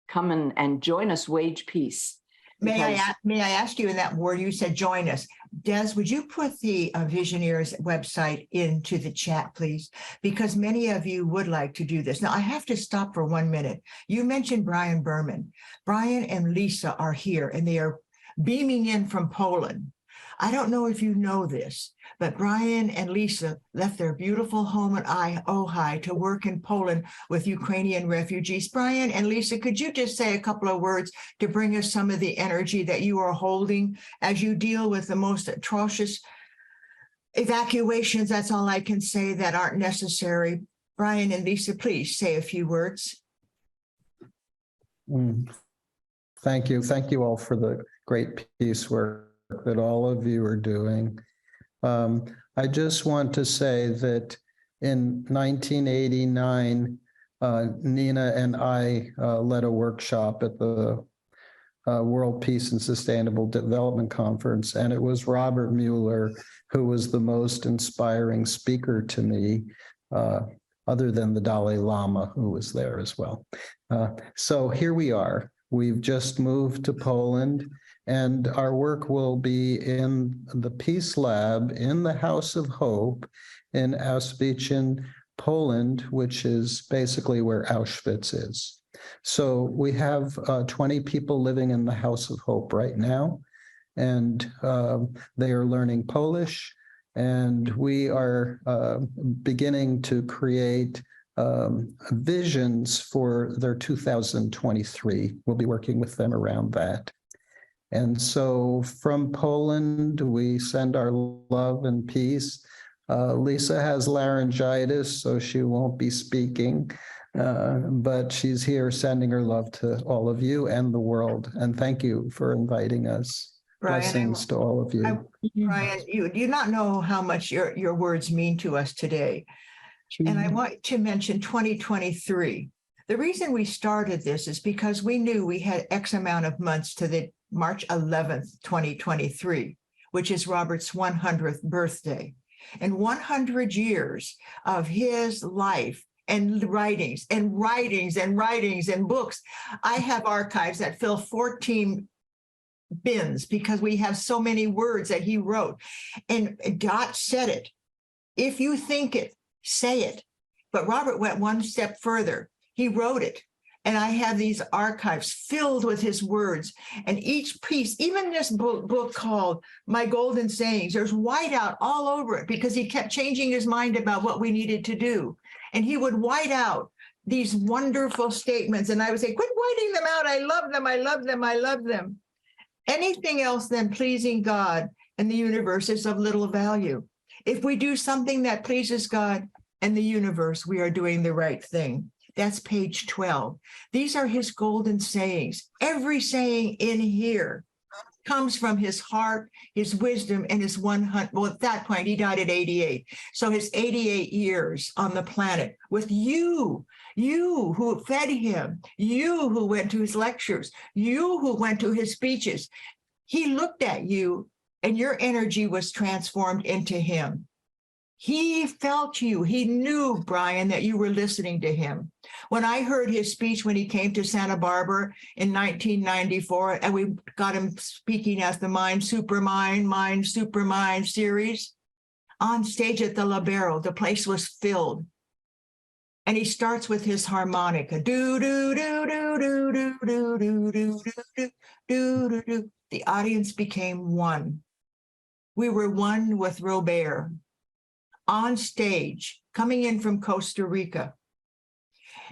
come and join us, wage peace. May I ask you, in that word you said join us, Des, would you put the Visioneers website into the chat, please? Because many of you would like to do this. Now, I have to stop for 1 minute. You mentioned Brian Berman. Brian and Lisa are here, and they are beaming in from Poland. I don't know if you know this, but Brian and Lisa left their beautiful home in Ojai to work in Poland with Ukrainian refugees. Brian and Lisa, could you just say a couple of words to bring us some of the energy that you are holding as you deal with the most atrocious evacuations? That's all I can say, that aren't necessary. Brian and Lisa, please say a few words. Thank you. Thank you all for the great peace work that all of you are doing. I just want to say that in 1989, Nina and I led a workshop at the World Peace and Sustainable Development Conference, and it was Robert Muller who was the most inspiring speaker to me, other than the Dalai Lama, who was there as well. So here we are. We've just moved to Poland, and our work will be in the Peace Lab in the House of Hope in Auschwitz, Poland, which is basically where Auschwitz is. So we have 20 people living in the House of Hope right now, and they are learning Polish, And we are beginning to create visions for their 2023. We'll be working with them around that. And so from Poland, we send our love and peace. Lisa has laryngitis, so she won't be speaking, but she's here sending her love to all of you and the world. And thank you for inviting us. Brian, Blessings to all of you. Brian, you do not know how much your words mean to us today. And I want to mention 2023. The reason we started this is because we knew we had X amount of months to the March 11th, 2023, which is Robert's 100th birthday. And 100 years of his life and writings and writings and writings and books. I have archives that fill 14 bins because we have so many words that he wrote. And Dot said it. If you think it, say it. But Robert went one step further. He wrote it. And I have these archives filled with his words. And each piece, even this book called My Golden Sayings, there's whiteout all over it because he kept changing his mind about what we needed to do. And he would white out these wonderful statements. And I would say, quit whiting them out. I love them. I love them. I love them. Anything else than pleasing God and the universe is of little value. If we do something that pleases God and the universe, we are doing the right thing. That's page 12. These are his golden sayings. Every saying in here comes from his heart, his wisdom, and his 100. Well, at that point, he died at 88. So his 88 years on the planet with you who fed him, you who went to his lectures, you who went to his speeches. He looked at you and your energy was transformed into him. He felt you. He knew, Brian, that you were listening to him. When I heard his speech when he came to Santa Barbara in 1994, and we got him speaking at the Mind Supermind series, on stage at the Libero, the place was filled. And he starts with his harmonica. Do, do, do, do, do, do, do, do, do, do, do, do. The audience became one. We were one with Robert. On stage, coming in from Costa Rica.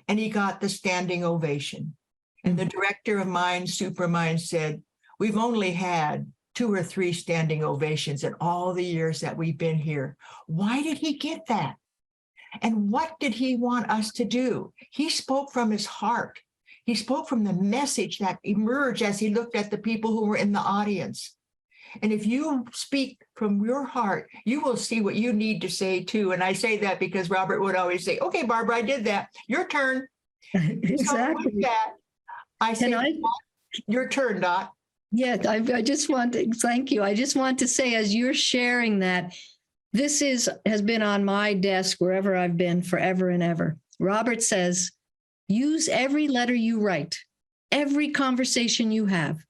And he got the standing ovation. And the director of Mind Supermind said, we've only had 2 or 3 standing ovations in all the years that we've been here. Why did he get that? And what did he want us to do? He spoke from his heart. He spoke from the message that emerged as he looked at the people who were in the audience. And if you speak from your heart, you will see what you need to say too. And I say that because Robert would always say, okay, Barbara, I did that. Your turn. Exactly. So with that, I say, your turn, Dot. Yeah, I just want to thank you. I just want to say, as you're sharing that, this has been on my desk wherever I've been forever and ever. Robert says, use every letter you write, every conversation you have,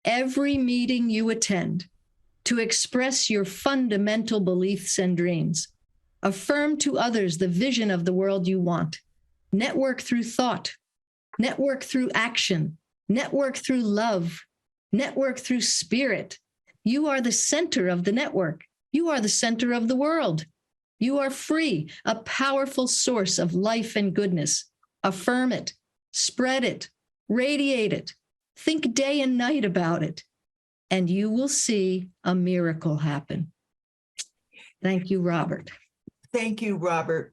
every meeting you attend to express your fundamental beliefs and dreams. Affirm to others the vision of the world you want. Network through thought, network through action, network through love, network through spirit. You are the center of the network. You are the center of the world. You are free, a powerful source of life and goodness. Affirm it, spread it, radiate it. Think day and night about it, and you will see a miracle happen. Thank you, Robert. Thank you, Robert.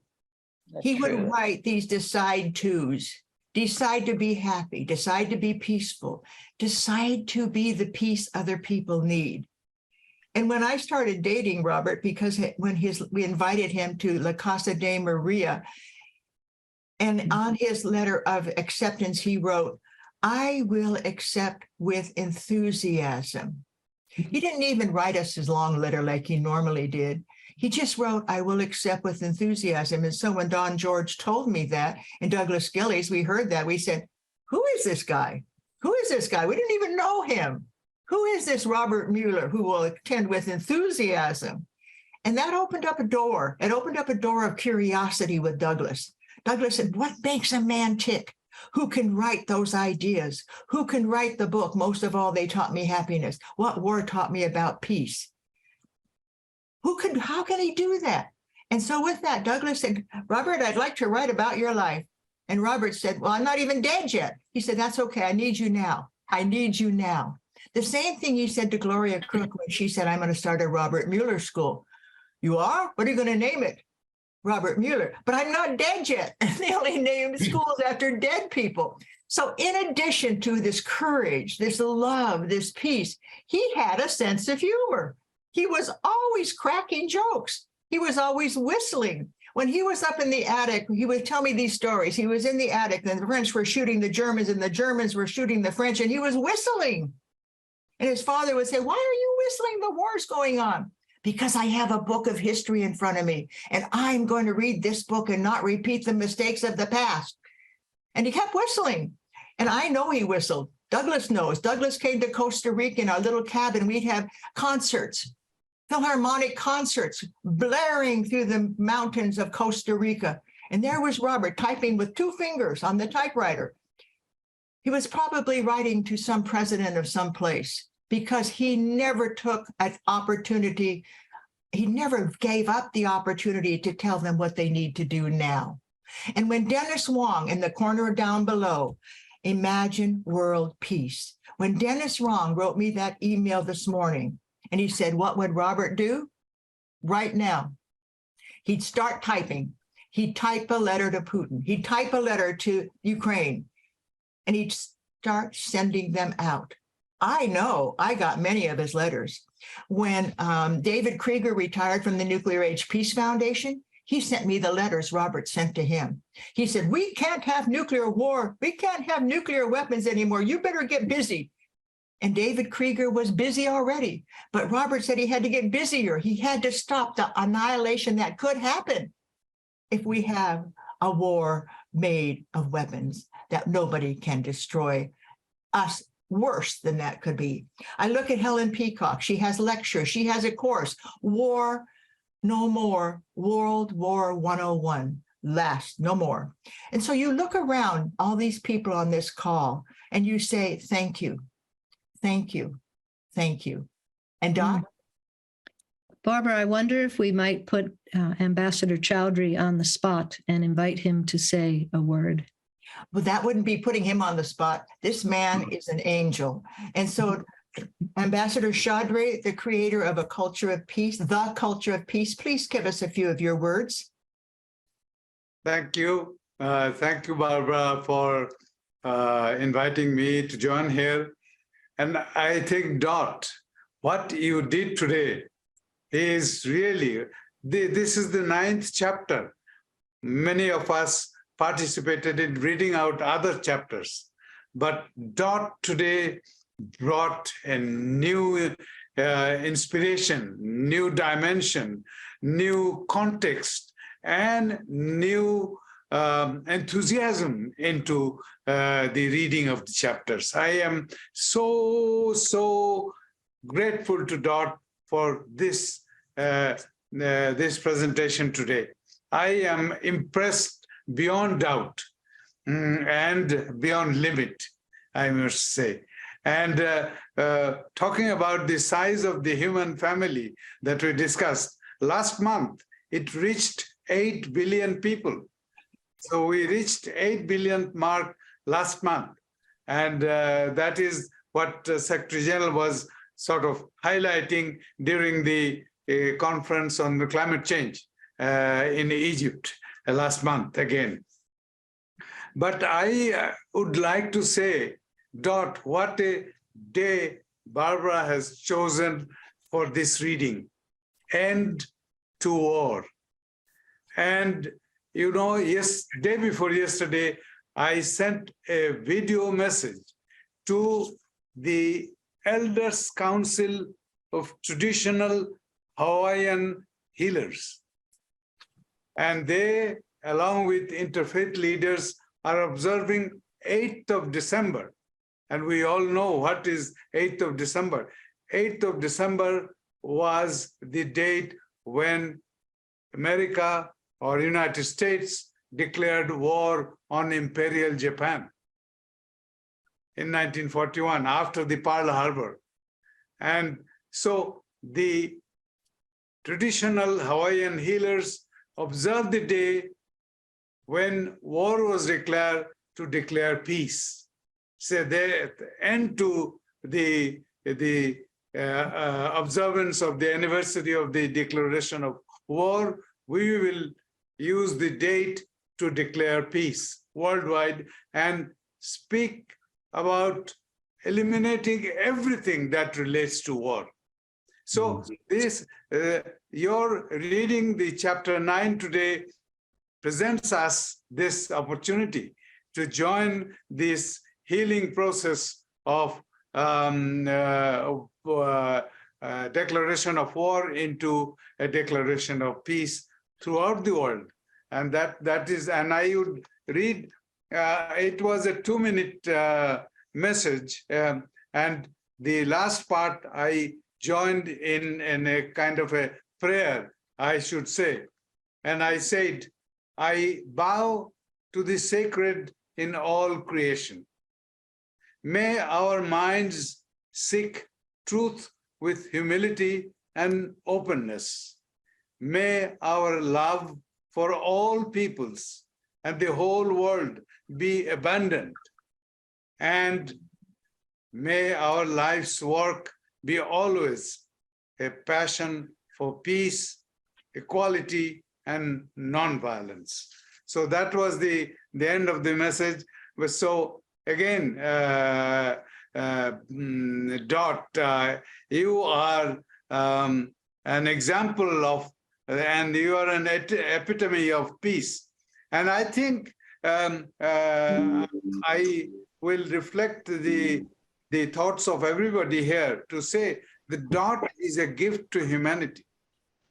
He would write these decide tos. Decide to be happy, decide to be peaceful, decide to be the peace other people need. And when I started dating Robert, because when we invited him to La Casa de Maria, and on his letter of acceptance, he wrote, I will accept with enthusiasm. He didn't even write us his long letter like he normally did. He just wrote, I will accept with enthusiasm. And so when Don George told me that, and Douglas Gillies, we heard that, we said, who is this guy? Who is this guy? We didn't even know him. Who is this Robert Muller who will attend with enthusiasm? And that opened up a door. It opened up a door of curiosity with Douglas. Douglas said, what makes a man tick? Who can write those ideas? Who can write the book? Most of all, They Taught Me Happiness. What War Taught Me About Peace? how can he do that? And so with that, Douglas said, Robert, I'd like to write about your life. And Robert said, well, I'm not even dead yet. He said, that's okay. I need you now. I need you now. The same thing he said to Gloria Crook when she said, I'm going to start a Robert Muller school. You are? What are you going to name it? Robert Muller. But I'm not dead yet. And they only named schools after dead people. So in addition to this courage, this love, this peace, he had a sense of humor. He was always cracking jokes. He was always whistling. When he was up in the attic, he would tell me these stories. He was in the attic, and the French were shooting the Germans, and the Germans were shooting the French, and he was whistling. And his father would say, why are you whistling? The war's going on. Because I have a book of history in front of me, and I'm going to read this book and not repeat the mistakes of the past. And he kept whistling. And I know he whistled. Douglas knows. Douglas came to Costa Rica in our little cabin. We'd have concerts, philharmonic concerts, blaring through the mountains of Costa Rica. And there was Robert typing with 2 fingers on the typewriter. He was probably writing to some president of some place, because he never took an opportunity. He never gave up the opportunity to tell them what they need to do now. And when Dennis Wong in the corner down below, imagine world peace. When Dennis Wong wrote me that email this morning, and he said, what would Robert do? Right now, he'd start typing. He'd type a letter to Putin. He'd type a letter to Ukraine, and he'd start sending them out. I know, I got many of his letters. When David Krieger retired from the Nuclear Age Peace Foundation, he sent me the letters Robert sent to him. He said, we can't have nuclear war. We can't have nuclear weapons anymore. You better get busy. And David Krieger was busy already, but Robert said he had to get busier. He had to stop the annihilation that could happen if we have a war made of weapons that nobody can destroy us. Worse than that could be. I look at Helen Peacock. She has lectures. She has a course, War No More, World War 101, last, no more. And so you look around all these people on this call and you say, thank you, thank you, thank you. And Dot? Barbara, I wonder if we might put Ambassador Chowdhury on the spot and invite him to say a word. Well, that wouldn't be putting him on the spot. This man is an angel. And so Ambassador Chowdhury, the creator of a culture of peace, the culture of peace, please give us a few of your words. Thank you. Thank you, Barbara, for inviting me to join here. And I think, Dot, what you did today is really, this is the 9th chapter. Many of us participated in reading out other chapters, but Dot today brought a new inspiration, new dimension, new context, and new enthusiasm into the reading of the chapters. I am so grateful to Dot for this this presentation today. I am impressed beyond doubt and beyond limit, I must say. And talking about the size of the human family that we discussed, last month, it reached 8 billion people. So we reached 8 billion mark last month. And that is what Secretary General was sort of highlighting during the conference on the climate change in Egypt last month again. But I would like to say, Dot, what a day Barbara has chosen for this reading, End to War. And you know, day before yesterday, I sent a video message to the Elders Council of Traditional Hawaiian Healers. And they, along with interfaith leaders, are observing 8th of December. And we all know what is 8th of December. 8th of December was the date when America or United States declared war on Imperial Japan in 1941 after the Pearl Harbor. And so the traditional Hawaiian healers observed the day when war was declared to declare peace. So the end to the observance of the anniversary of the declaration of war, we will use the date to declare peace worldwide and speak about eliminating everything that relates to war. So this, your reading the chapter 9 today presents us this opportunity to join this healing process of declaration of war into a declaration of peace throughout the world. And that is, and I would read, it was a 2-minute message, and the last part I joined in a kind of a prayer, I should say. And I said, I bow to the sacred in all creation. May our minds seek truth with humility and openness. May our love for all peoples and the whole world be abundant. And may our life's work be always a passion for peace, equality, and nonviolence. So that was the end of the message. So again, Dot, you are an example of, and you are an epitome of peace. And I think I will reflect the thoughts of everybody here to say the Dot is a gift to humanity.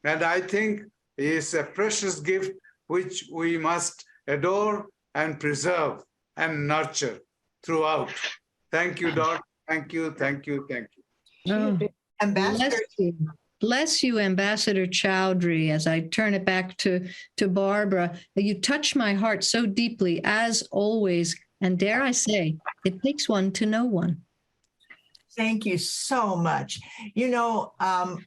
And I think it's a precious gift which we must adore and preserve and nurture throughout. Thank you, Dot. Thank you, thank you, thank you. Oh, Ambassador, bless you, Ambassador Chowdhury. As I turn it back to Barbara, you touch my heart so deeply, as always. And dare I say, it takes one to know one. thank you so much. You know,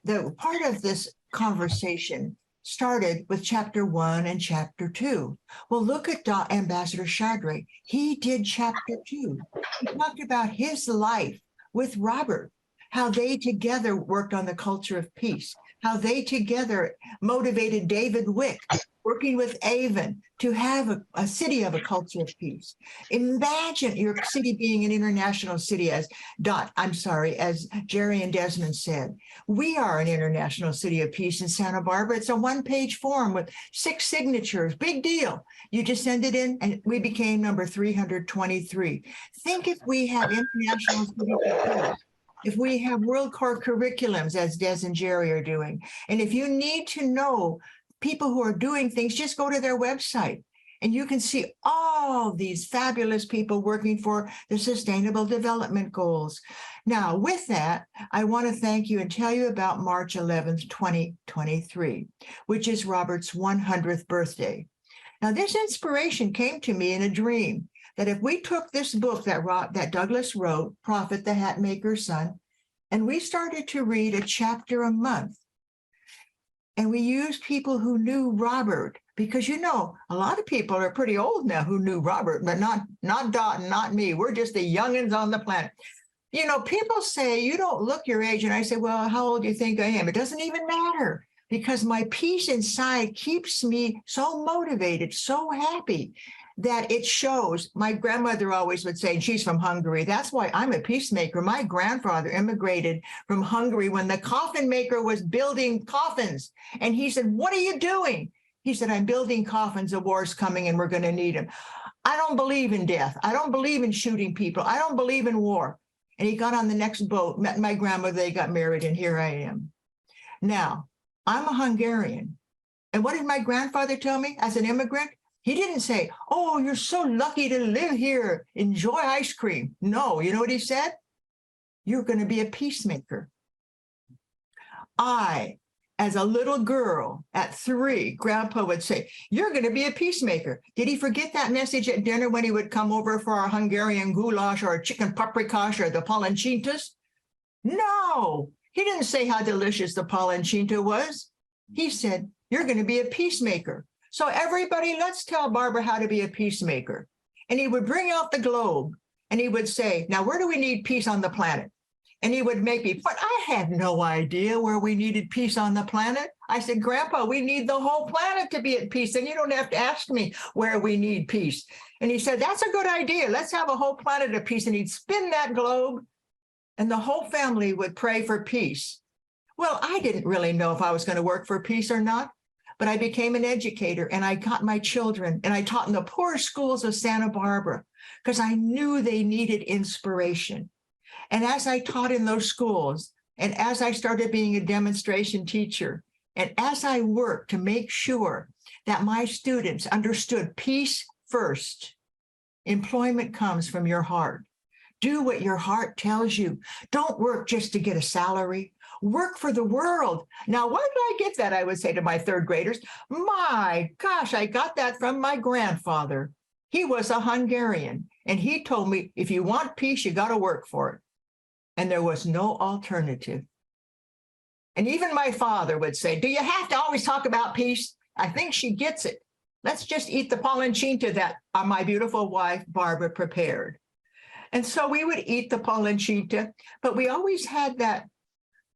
the part of this conversation started with chapter 1 and chapter 2. Well, look at Ambassador Chowdhury. He did chapter 2. He talked about his life with Robert, how they together worked on the culture of peace, how they together motivated David Wick, working with Avon, to have a city of a culture of peace. Imagine your city being an international city, as Jerry and Desmond said. We are an international city of peace in Santa Barbara. It's a one-page form with 6 signatures, big deal. You just send it in and we became number 323. Think if we have international city of peace, if we have world core curriculums, as Des and Jerry are doing, and if you need to know people who are doing things, just go to their website and you can see all these fabulous people working for the Sustainable Development Goals. Now, with that, I want to thank you and tell you about March 11th, 2023, which is Robert's 100th birthday. Now, this inspiration came to me in a dream that if we took this book that Douglas wrote, Prophet, the Hatmaker's Son, and we started to read a chapter a month, and we used people who knew Robert, because, you know, a lot of people are pretty old now who knew Robert, but not Dot and not me. We're just the youngins on the planet. You know, people say, you don't look your age. And I say, well, how old do you think I am? It doesn't even matter, because my peace inside keeps me so motivated, so happy, that it shows. My grandmother always would say, and she's from Hungary, that's why I'm a peacemaker. My grandfather immigrated from Hungary when the coffin maker was building coffins. And he said, what are you doing? He said, I'm building coffins. The war's coming and we're going to need them. I don't believe in death. I don't believe in shooting people. I don't believe in war. And he got on the next boat, met my grandmother, they got married, and here I am. Now, I'm a Hungarian. And what did my grandfather tell me as an immigrant? He didn't say, oh, you're so lucky to live here. Enjoy ice cream. No, you know what he said? You're going to be a peacemaker. As a little girl at 3, Grandpa would say, you're going to be a peacemaker. Did he forget that message at dinner when he would come over for our Hungarian goulash or our chicken paprikash or the palancsintas? No, he didn't say how delicious the palancsinta was. He said, you're going to be a peacemaker. So everybody, let's tell Barbara how to be a peacemaker. And he would bring out the globe and he would say, now, where do we need peace on the planet? And he would make me, but I had no idea where we needed peace on the planet. I said, Grandpa, we need the whole planet to be at peace. And you don't have to ask me where we need peace. And he said, that's a good idea. Let's have a whole planet of peace. And he'd spin that globe and the whole family would pray for peace. Well, I didn't really know if I was going to work for peace or not, but I became an educator and I got my children and I taught in the poor schools of Santa Barbara because I knew they needed inspiration. And as I taught in those schools, and as I started being a demonstration teacher, and as I worked to make sure that my students understood peace first, employment comes from your heart. Do what your heart tells you. Don't work just to get a salary. Work for the world. Now, where did I get that? I would say to my third graders, my gosh, I got that from my grandfather. He was a Hungarian, and he told me, if you want peace, you got to work for it. And there was no alternative. And even my father would say, do you have to always talk about peace? I think she gets it. Let's just eat the palanchita that my beautiful wife, Barbara, prepared. And so we would eat the palanchita, but we always had that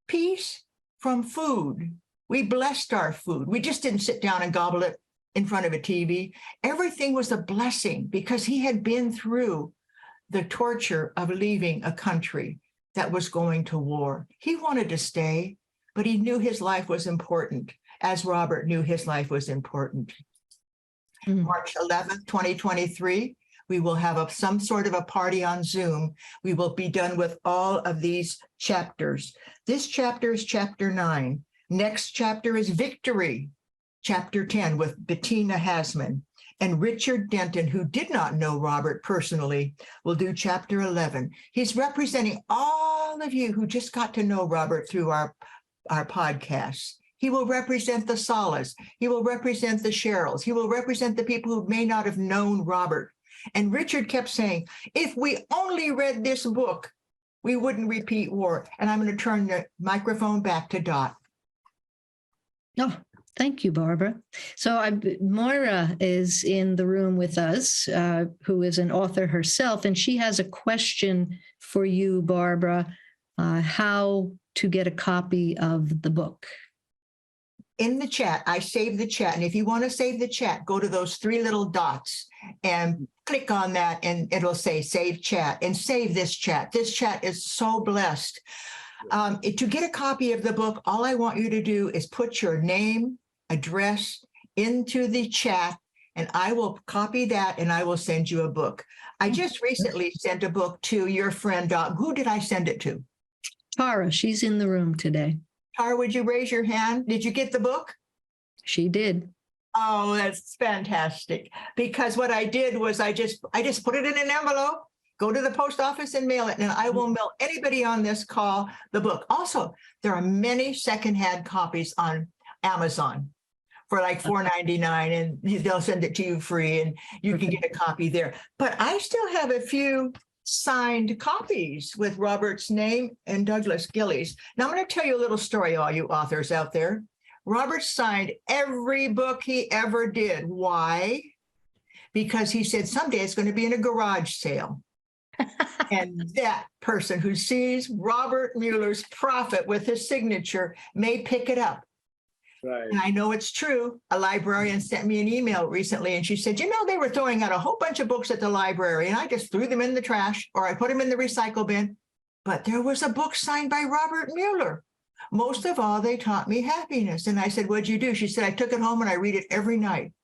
peace from food. We blessed our food. We just didn't sit down and gobble it in front of a TV. Everything was a blessing because he had been through the torture of leaving a country that was going to war. He wanted to stay, but he knew his life was important, as Robert knew his life was important. March 11th, 2023, we will have some sort of a party on Zoom. We will be done with all of these chapters. This chapter is chapter 9. Next chapter is Victory, chapter 10, with Bettina Hasman. And Richard Denton, who did not know Robert personally, will do chapter 11. He's representing all of you who just got to know Robert through our podcasts. He will represent the Salas. He will represent the Cheryls. He will represent the people who may not have known Robert. And Richard kept saying, if we only read this book, we wouldn't repeat war. And I'm going to turn the microphone back to Dot. Oh, thank you, Barbara. So Moira is in the room with us, who is an author herself, and she has a question for you, Barbara, how to get a copy of the book. In the chat, I saved the chat. And if you want to save the chat, go to those 3 little dots and click on that and it'll say save chat and save this chat. This chat is so blessed. To get a copy of the book, all I want you to do is put your name, address into the chat, and I will copy that and I will send you a book. I just recently sent a book to your friend, who did I send it to? Tara, she's in the room today. Tara, would you raise your hand? Did you get the book? She did. Oh, that's fantastic. Because what I did was I just put it in an envelope, go to the post office and mail it, and I will mail anybody on this call the book. Also, there are many secondhand copies on Amazon for like $4.99, and they'll send it to you free, and you can get a copy there. But I still have a few signed copies with Robert's name and Douglas Gillies. Now, I'm going to tell you a little story, all you authors out there. Robert signed every book he ever did. Why? Because he said someday it's going to be in a garage sale. And that person who sees Robert Muller's profit with his signature may pick it up. Right. And I know it's true. A librarian sent me an email recently and she said, you know, they were throwing out a whole bunch of books at the library and I just threw them in the trash or I put them in the recycle bin. But there was a book signed by Robert Muller. Most of all, they taught me happiness. And I said, what'd you do? She said, I took it home and I read it every night.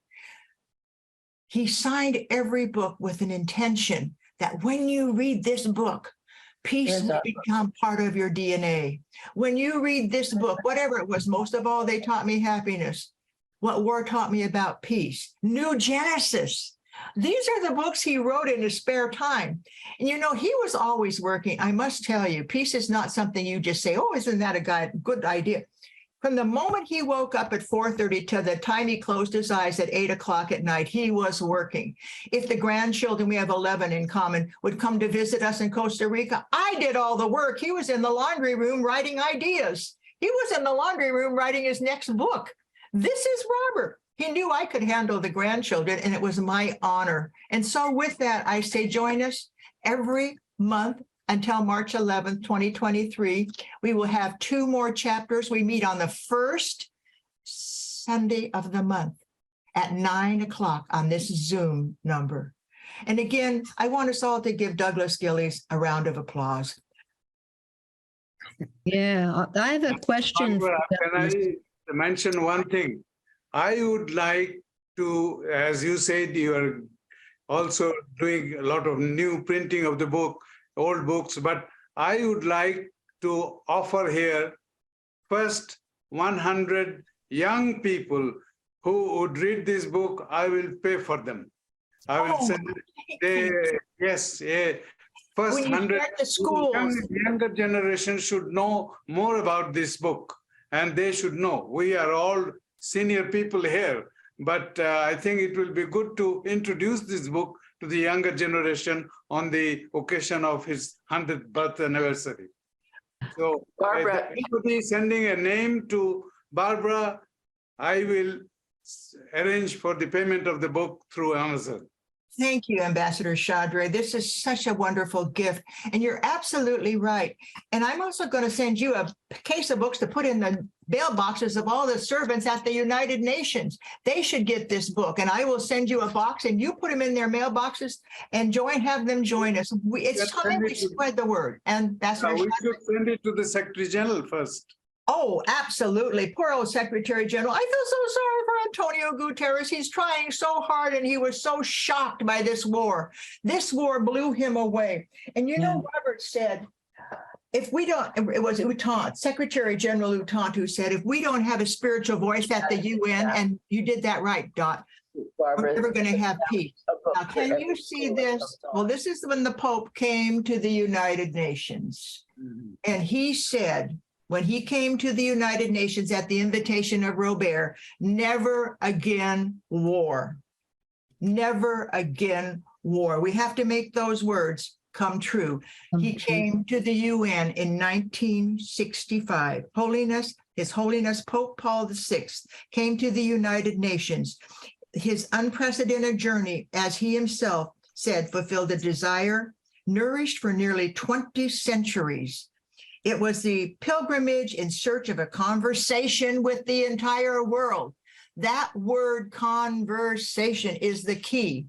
He signed every book with an intention that when you read this book, peace will become part of your DNA. When you read this book, whatever it was, most of all, they taught me happiness. What war taught me about peace. New Genesis. These are the books he wrote in his spare time. And you know, he was always working. I must tell you, peace is not something you just say, oh, isn't that a good idea? From the moment he woke up at 4:30 to the time he closed his eyes at 8 o'clock at night, he was working. If the grandchildren, we have 11 in common, would come to visit us in Costa Rica, I did all the work. He was in the laundry room writing ideas. He was in the laundry room writing his next book. This is Robert. He knew I could handle the grandchildren, and it was my honor. And so with that, I say join us every month until March 11th, 2023. We will have 2 more chapters. We meet on the first Sunday of the month at 9 o'clock on this Zoom number. And again, I want us all to give Douglas Gillies a round of applause. Yeah, I have a question. Barbara, can I mention one thing? I would like to, as you said, you are also doing a lot of new printing of the book, old books, but I would like to offer here first 100 young people who would read this book. I will pay for them. I will send it. Yes, yeah. First When you 100 start the schools. younger generation should know more about this book, and they should know. We are all senior people here, but I think it will be good to introduce this book to the younger generation on the occasion of his 100th birth anniversary. So, Barbara, anybody sending a name to Barbara, I will arrange for the payment of the book through Amazon. Thank you, Ambassador Chadre. This is such a wonderful gift. And you're absolutely right. And I'm also going to send you a case of books to put in the mailboxes of all the servants at the United Nations. They should get this book. And I will send you a box and you put them in their mailboxes and have them join us. It's time we spread the word. Ambassador We Chadre. should send it to the Secretary General first. Oh, absolutely. Poor old Secretary General. I feel so sorry for Antonio Guterres. He's trying so hard and he was so shocked by this war. This war blew him away. And you know, Robert said, if we don't, it was Utant, Secretary General Utant, who said, if we don't have a spiritual voice at the UN, and you did that right, Dot, Barbara, we're never going to have peace. a book Now, for can every you see school that this? comes on. Well, this is when the Pope came to the United Nations. And he said, when he came to the United Nations at the invitation of Robert, never again war. Never again war. We have to make those words come true. He came to the UN in 1965. His Holiness Pope Paul VI came to the United Nations. His unprecedented journey, as he himself said, fulfilled a desire nourished for nearly 20 centuries. It was the pilgrimage in search of a conversation with the entire world. That word conversation is the key.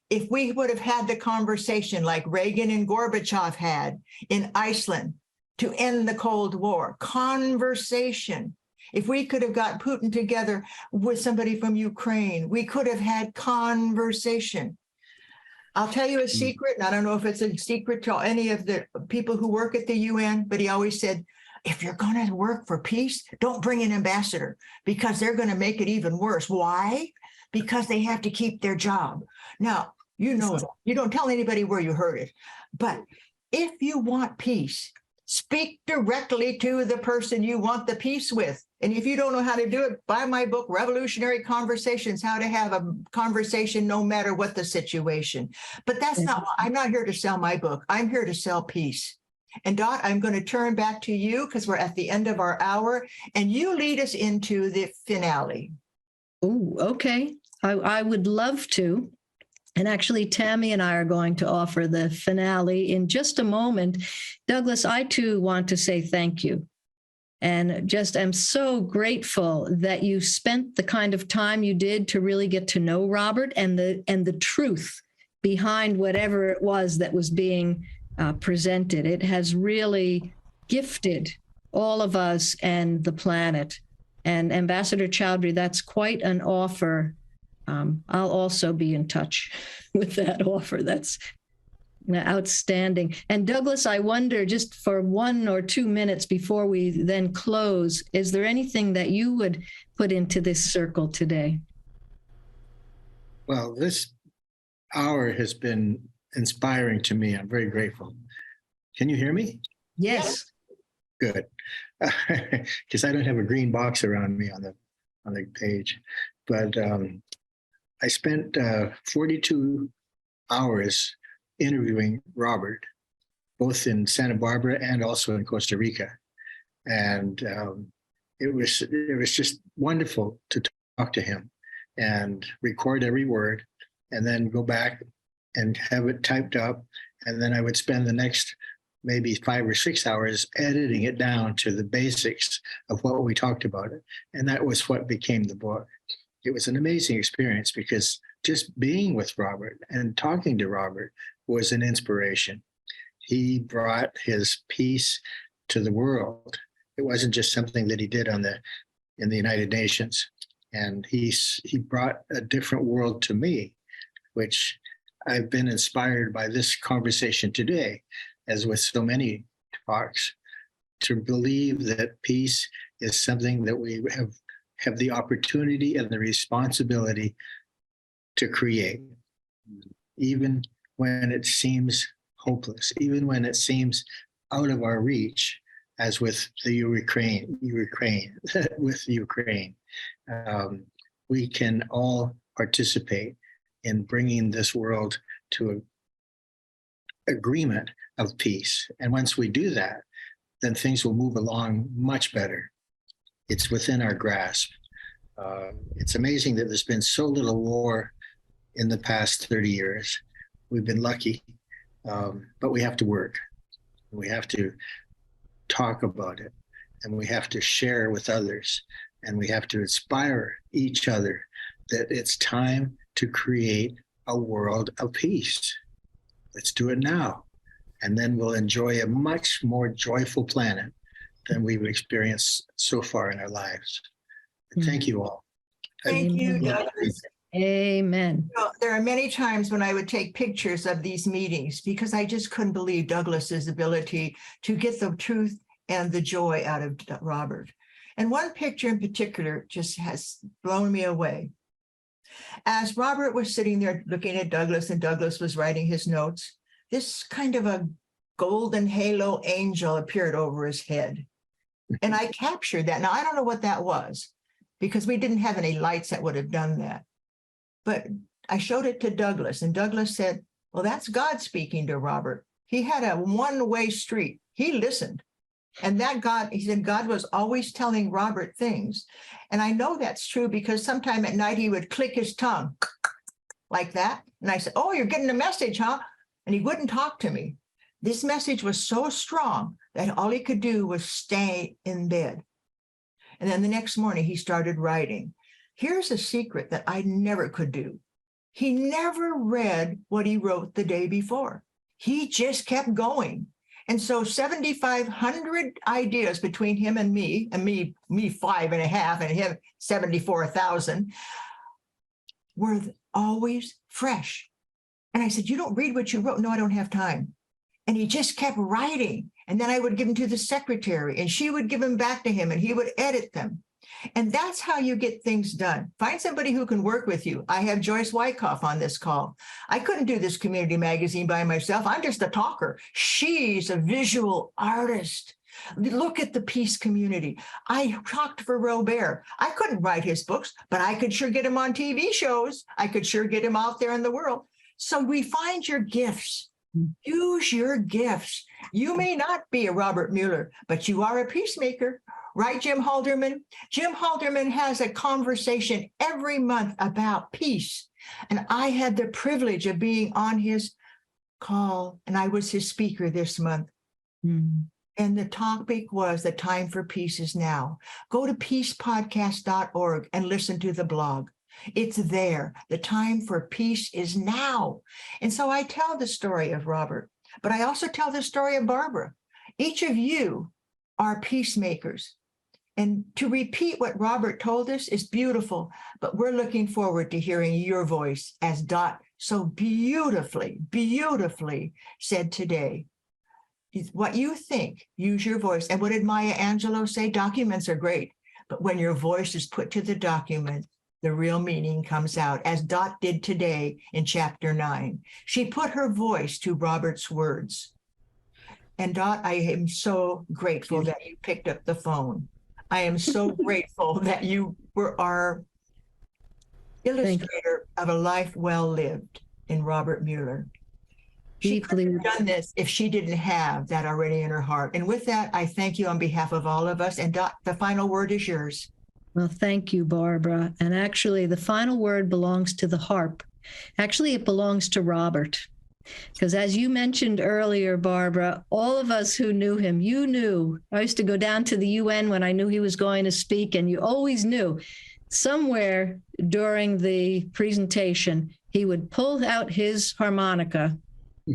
If we would have had the conversation like Reagan and Gorbachev had in Iceland to end the Cold War, conversation. If we could have got Putin together with somebody from Ukraine, we could have had conversation. I'll tell you a secret, and I don't know if it's a secret to any of the people who work at the UN, but he always said, if you're going to work for peace, don't bring an ambassador because they're going to make it even worse. Why? Because they have to keep their job. Now, you know, you don't tell anybody where you heard it, but if you want peace, speak directly to the person you want the peace with. And if you don't know how to do it, buy my book, Revolutionary Conversations, How to Have a Conversation No Matter What the Situation. But that's not, I'm not here to sell my book. I'm here to sell peace. And Dot, I'm going to turn back to you because we're at the end of our hour and you lead us into the finale. Oh, okay. I would love to. And actually, Tami and I are going to offer the finale in just a moment. Douglas, I too want to say thank you. And just am so grateful that you spent the kind of time you did to really get to know Robert and the truth behind whatever it was that was being presented. It has really gifted all of us and the planet. And Ambassador Chowdhury, that's quite an offer. I'll also be in touch with that offer. That's outstanding. And Douglas, I wonder, just for 1 or 2 minutes before we then close, is there anything that you would put into this circle today? Well, this hour has been inspiring to me. I'm very grateful. Can you hear me? Yes. Good. Because I don't have a green box around me on the page. But I spent 42 hours interviewing Robert, both in Santa Barbara and also in Costa Rica. And it was just wonderful to talk to him and record every word and then go back and have it typed up. And then I would spend the next maybe 5 or 6 hours editing it down to the basics of what we talked about. And that was what became the book. It was an amazing experience because just being with Robert and talking to Robert was an inspiration. He brought his peace to the world. It wasn't just something that he did in the United Nations. And he brought a different world to me, which I've been inspired by this conversation today, as with so many talks, to believe that peace is something that we have the opportunity and the responsibility to create, even when it seems hopeless, even when it seems out of our reach, as with the Ukraine, with Ukraine. We can all participate in bringing this world to an agreement of peace. And once we do that, then things will move along much better. It's within our grasp. It's amazing that there's been so little war in the past 30 years. We've been lucky, but we have to work. We have to talk about it, and we have to share with others, and we have to inspire each other that it's time to create a world of peace. Let's do it now. And then we'll enjoy a much more joyful planet than we've experienced so far in our lives. Thank you all. Thank you, Douglas. Amen. Well, there are many times when I would take pictures of these meetings because I just couldn't believe Douglas's ability to get the truth and the joy out of Robert. And one picture in particular just has blown me away. As Robert was sitting there looking at Douglas and Douglas was writing his notes, this kind of a golden halo angel appeared over his head. And I captured that. Now, I don't know what that was because we didn't have any lights that would have done that. But I showed it to Douglas, and Douglas said, well, that's God speaking to Robert. He had a one-way street. He listened. And that God, he said, God was always telling Robert things. And I know that's true because sometime at night he would click his tongue like that. And I said, oh, you're getting a message, huh? And he wouldn't talk to me. This message was so strong that all he could do was stay in bed. And then the next morning he started writing. Here's a secret that I never could do. He never read what he wrote the day before. He just kept going. And so 7,500 ideas between him and me 5.5 and him 74,000 were always fresh. And I said, you don't read what you wrote? No, I don't have time. And he just kept writing. And then I would give them to the secretary and she would give them back to him and he would edit them. And that's how you get things done. Find somebody who can work with you. I have Joyce Wyckoff on this call. I couldn't do this community magazine by myself. I'm just a talker. She's a visual artist. Look at the peace community. I talked for Robert. I couldn't write his books, but I could sure get him on TV shows. I could sure get him out there in the world. So we find your gifts. Use your gifts. You may not be a Robert Muller, but you are a peacemaker. Right, Jim Halderman? Jim Halderman has a conversation every month about peace. And I had the privilege of being on his call, and I was his speaker this month. And the topic was the time for peace is now. Go to peacepodcast.org and listen to the blog. It's there. The time for peace is now. And so I tell the story of Robert, but I also tell the story of Barbara. Each of you are peacemakers. And to repeat what Robert told us is beautiful, but we're looking forward to hearing your voice as Dot so beautifully said today. What you think, use your voice. And what did Maya Angelou say? Documents are great, but when your voice is put to the document, the real meaning comes out, as Dot did today in chapter 9. She put her voice to Robert's words. And Dot, I am so grateful that you picked up the phone. I am so grateful that you were our illustrator of a life well lived in Robert Muller. She couldn't deeply. have done this if she didn't have that already in her heart. And with that, I thank you on behalf of all of us. And Dot, the final word is yours. Well, thank you, Barbara. And actually, the final word belongs to the harp. Actually, it belongs to Robert. Because as you mentioned earlier, Barbara, all of us who knew him, you knew. I used to go down to the UN when I knew he was going to speak, and you always knew somewhere during the presentation, he would pull out his harmonica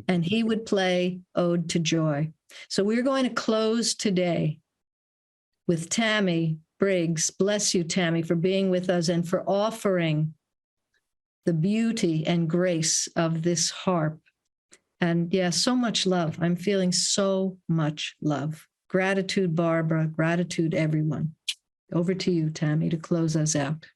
and he would play Ode to Joy. So we're going to close today with Tami Briggs. Bless you, Tami, for being with us and for offering the beauty and grace of this harp. And yeah, so much love. I'm feeling so much love. Gratitude, Barbara. Gratitude, everyone. Over to you, Tami, to close us out.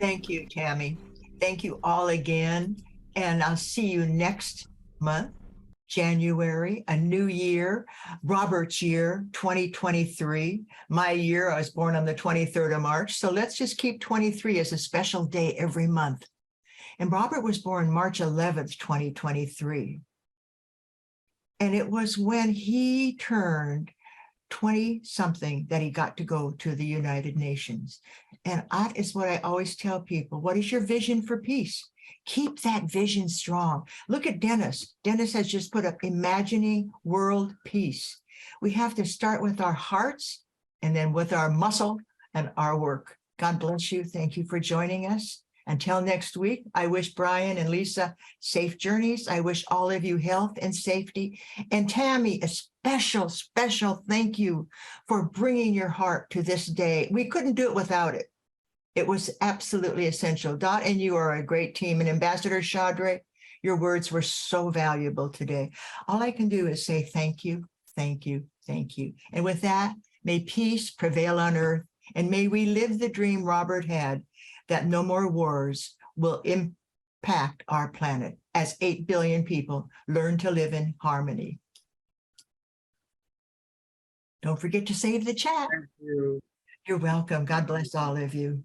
Thank you, Tami. Thank you all again. And I'll see you next month, January, a new year, Robert's year, 2023. My year, I was born on the 23rd of March. So let's just keep 23 as a special day every month. And Robert was born March 11th, 2023. And it was when he turned 20 something that he got to go to the United Nations. And that is what I always tell people. What is your vision for peace? Keep that vision strong. Look at Dennis. Dennis has just put up imagining world peace. We have to start with our hearts and then with our muscle and our work. God bless you. Thank you for joining us. Until next week, I wish Brian and Lisa safe journeys. I wish all of you health and safety. And Tami, a special thank you for bringing your heart to this day. We couldn't do it without it. It was absolutely essential. Dot and you are a great team. And Ambassador Chaudhry, your words were so valuable today. All I can do is say thank you, thank you, thank you. And with that, may peace prevail on earth. And may we live the dream Robert had, that no more wars will impact our planet as 8 billion people learn to live in harmony. Don't forget to save the chat. Thank you. You're welcome. God bless all of you.